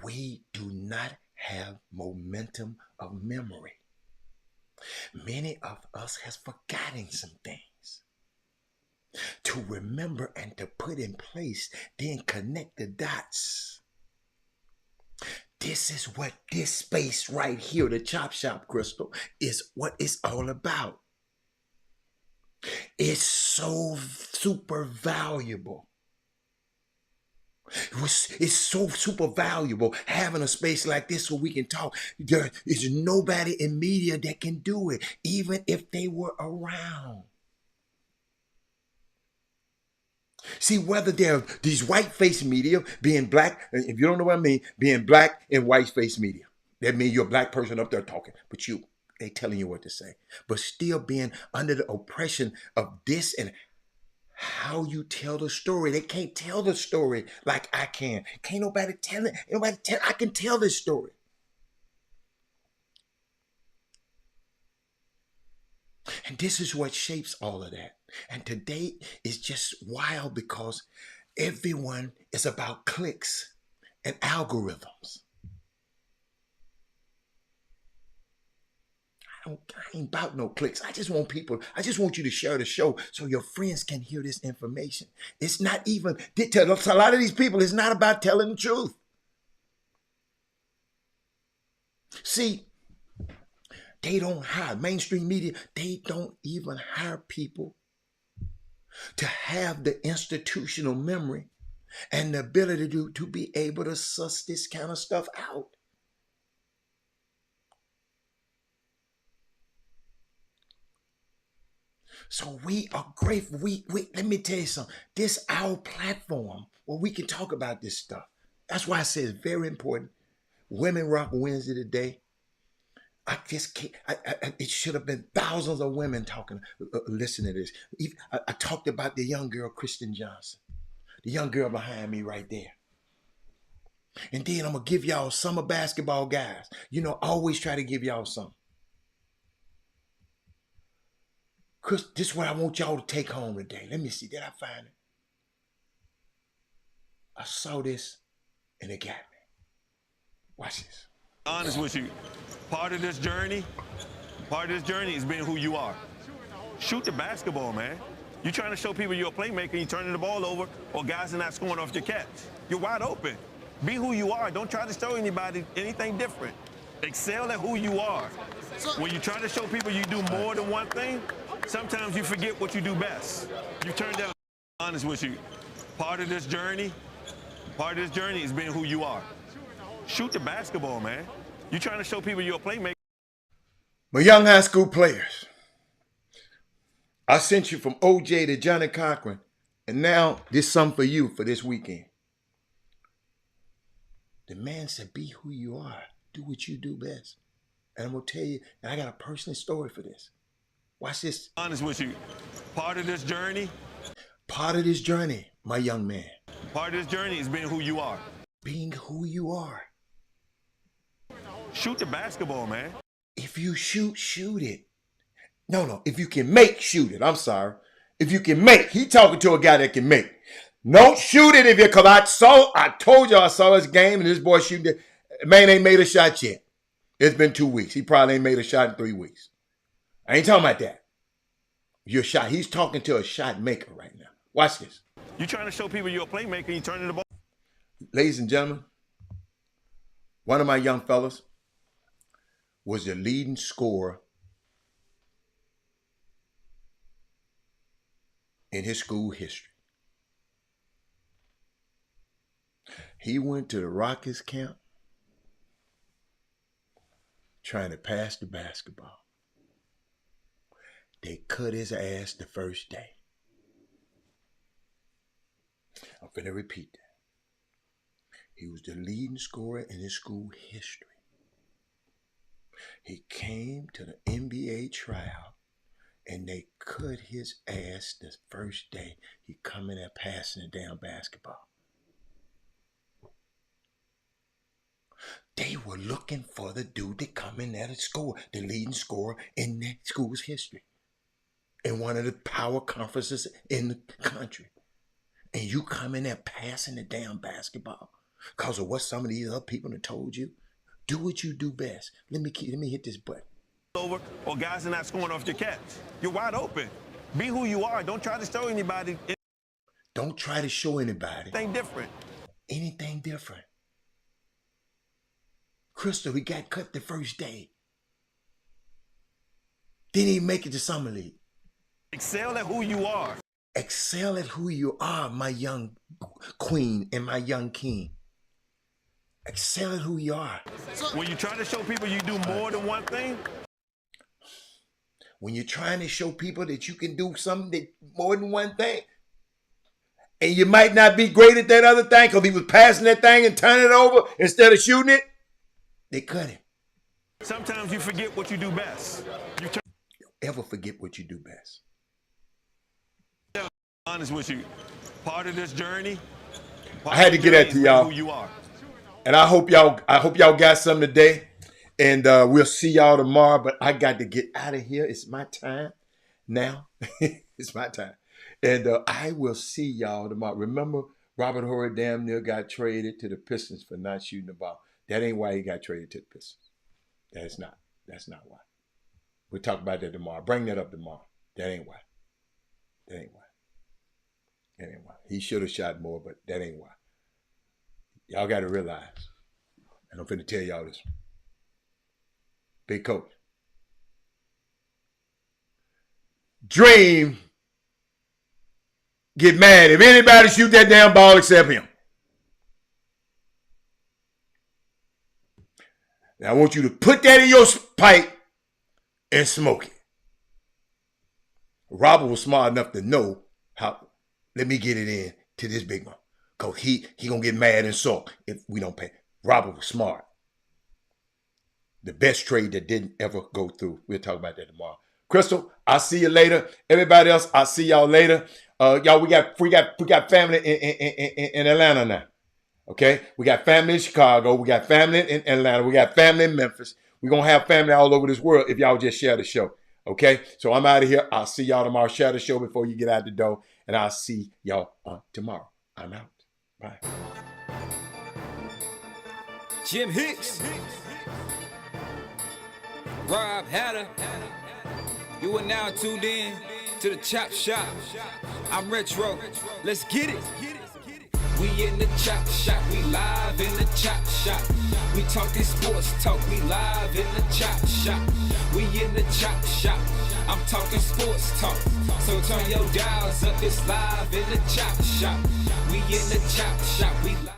[SPEAKER 1] we do not have momentum of memory. Many of us has forgotten some things. To remember and to put in place, then connect the dots. This is what this space right here, the Chop Shop, Crystal, is what it's all about. It's so super valuable. It's so super valuable having a space like this so we can talk. There is nobody in media that can do it, even if they were around. See, whether they're these white-face media, being black, if you don't know what I mean, being black and white-face media. That means you're a black person up there talking, but they telling you what to say. But still being under the oppression of this and how you tell the story. They can't tell the story like I can. Can't nobody tell it. I can tell this story. And this is what shapes all of that. And today is just wild because everyone is about clicks and algorithms. I ain't about no clicks. I just want you to share the show so your friends can hear this information. It's not even, a lot of these people, it's not about telling the truth. See, they don't hire, mainstream media, they don't even hire people to have the institutional memory and the ability to be able to suss this kind of stuff out. So we are grateful. Let me tell you something. This is our platform where we can talk about this stuff. That's why I say it's very important. Women Rock Wednesday today. I just can't. It should have been thousands of women talking, listening to this. I talked about the young girl, Kristen Johnson, the young girl behind me right there. And then I'm going to give y'all summer basketball guys. You know, I always try to give y'all something. Chris, this is what I want y'all to take home today. Let me see. Did I find it? I saw this and it got me. Watch this.
[SPEAKER 9] Honest with you, part of this journey is being who you are. Shoot the basketball, man. You're trying to show people you're a playmaker, you're turning the ball over, or guys are not scoring off your catch. You're wide open. Be who you are. Don't try to show anybody anything different. Excel at who you are. When you try to show people you do more than one thing, sometimes you forget what you do best. You turn down, honest with you. Part of this journey is being who you are. Shoot the basketball, man. You're trying to show people you're a playmaker.
[SPEAKER 1] My young high school players, I sent you from OJ to Johnny Cochran, and now this is something for you for this weekend. The man said, be who you are. Do what you do best. And I'm going to tell you, and I got a personal story for this. Watch this.
[SPEAKER 9] Honest with you. Part of this journey,
[SPEAKER 1] my young man.
[SPEAKER 9] Part of this journey is being who you are.
[SPEAKER 1] Being who you are.
[SPEAKER 9] Shoot the basketball, man.
[SPEAKER 1] If you shoot, shoot it. No. If you can make, shoot it. I'm sorry. If you can make. He talking to a guy that can make. Don't shoot it if you, because I told you I saw his game and this boy shooting it. Man ain't made a shot yet. It's been 2 weeks. He probably ain't made a shot in 3 weeks. I ain't talking about that. Your shot. He's talking to a shot maker right now. Watch this.
[SPEAKER 9] You're trying to show people you're a playmaker, you turning the ball.
[SPEAKER 1] Ladies and gentlemen, one of my young fellas was the leading scorer in his school history. He went to the Rockets camp trying to pass the basketball. They cut his ass the first day. I'm finna repeat that. He was the leading scorer in his school history. He came to the NBA tryout and they cut his ass the first day. He come in there passing the damn basketball. They were looking for the dude to come in there to score, the leading scorer in the school's history, in one of the power conferences in the country. And you come in there passing the damn basketball because of what some of these other people have told you. Do what you do best. Let me hit this button.
[SPEAKER 9] Over, or guys are not scoring off your catch. You're wide open. Be who you are. Don't try to show anybody.
[SPEAKER 1] Don't try to show anybody.
[SPEAKER 9] Anything different.
[SPEAKER 1] Anything different. Crystal, he got cut the first day. Didn't even make it to Summer League.
[SPEAKER 9] Excel at who you are.
[SPEAKER 1] Excel at who you are, my young queen and my young king. Excel at who you are.
[SPEAKER 9] When you try to show people you do more than one thing.
[SPEAKER 1] When you're trying to show people that you can do something more than one thing. And you might not be great at that other thing because he was passing that thing and turning it over instead of shooting it. They cut him.
[SPEAKER 9] Sometimes you forget what you do best.
[SPEAKER 1] Don't ever forget what you do best.
[SPEAKER 9] Honest with you. Part of this journey.
[SPEAKER 1] I had to get that to y'all.
[SPEAKER 9] Who you are.
[SPEAKER 1] And I hope y'all got something today. And we'll see y'all tomorrow. But I got to get out of here. It's my time now. It's my time. And I will see y'all tomorrow. Remember, Robert Horry damn near got traded to the Pistons for not shooting the ball. That ain't why he got traded to the Pistons. That's not why. We'll talk about that tomorrow. Bring that up tomorrow. That ain't why. That ain't why. That ain't why. He should have shot more, but that ain't why. Y'all got to realize, and I'm finna tell y'all this. Big coach. Dream get mad if anybody shoot that damn ball except him. Now I want you to put that in your pipe and smoke it. Robert was smart enough to know how, let me get it in to this big one. Because he gonna get mad and sulk if we don't pay. Robert was smart. The best trade that didn't ever go through. We'll talk about that tomorrow. Crystal, I'll see you later. Everybody else, I'll see y'all later. Y'all, we got family in Atlanta now. Okay? We got family in Chicago. We got family in Atlanta. We got family in Memphis. We're going to have family all over this world if y'all just share the show. Okay? So I'm out of here. I'll see y'all tomorrow. Share the show before you get out the door. And I'll see y'all tomorrow. I'm out. Bye.
[SPEAKER 10] Jim Hicks. Rob Hatter. You are now tuned in to the Chop Shop. I'm Retro. Let's get it. We in the chop shop, we live in the chop shop. We talking sports talk, we live in the chop shop. We in the chop shop, I'm talking sports talk. So turn your dials up, it's live in the chop shop. We in the chop shop, we live.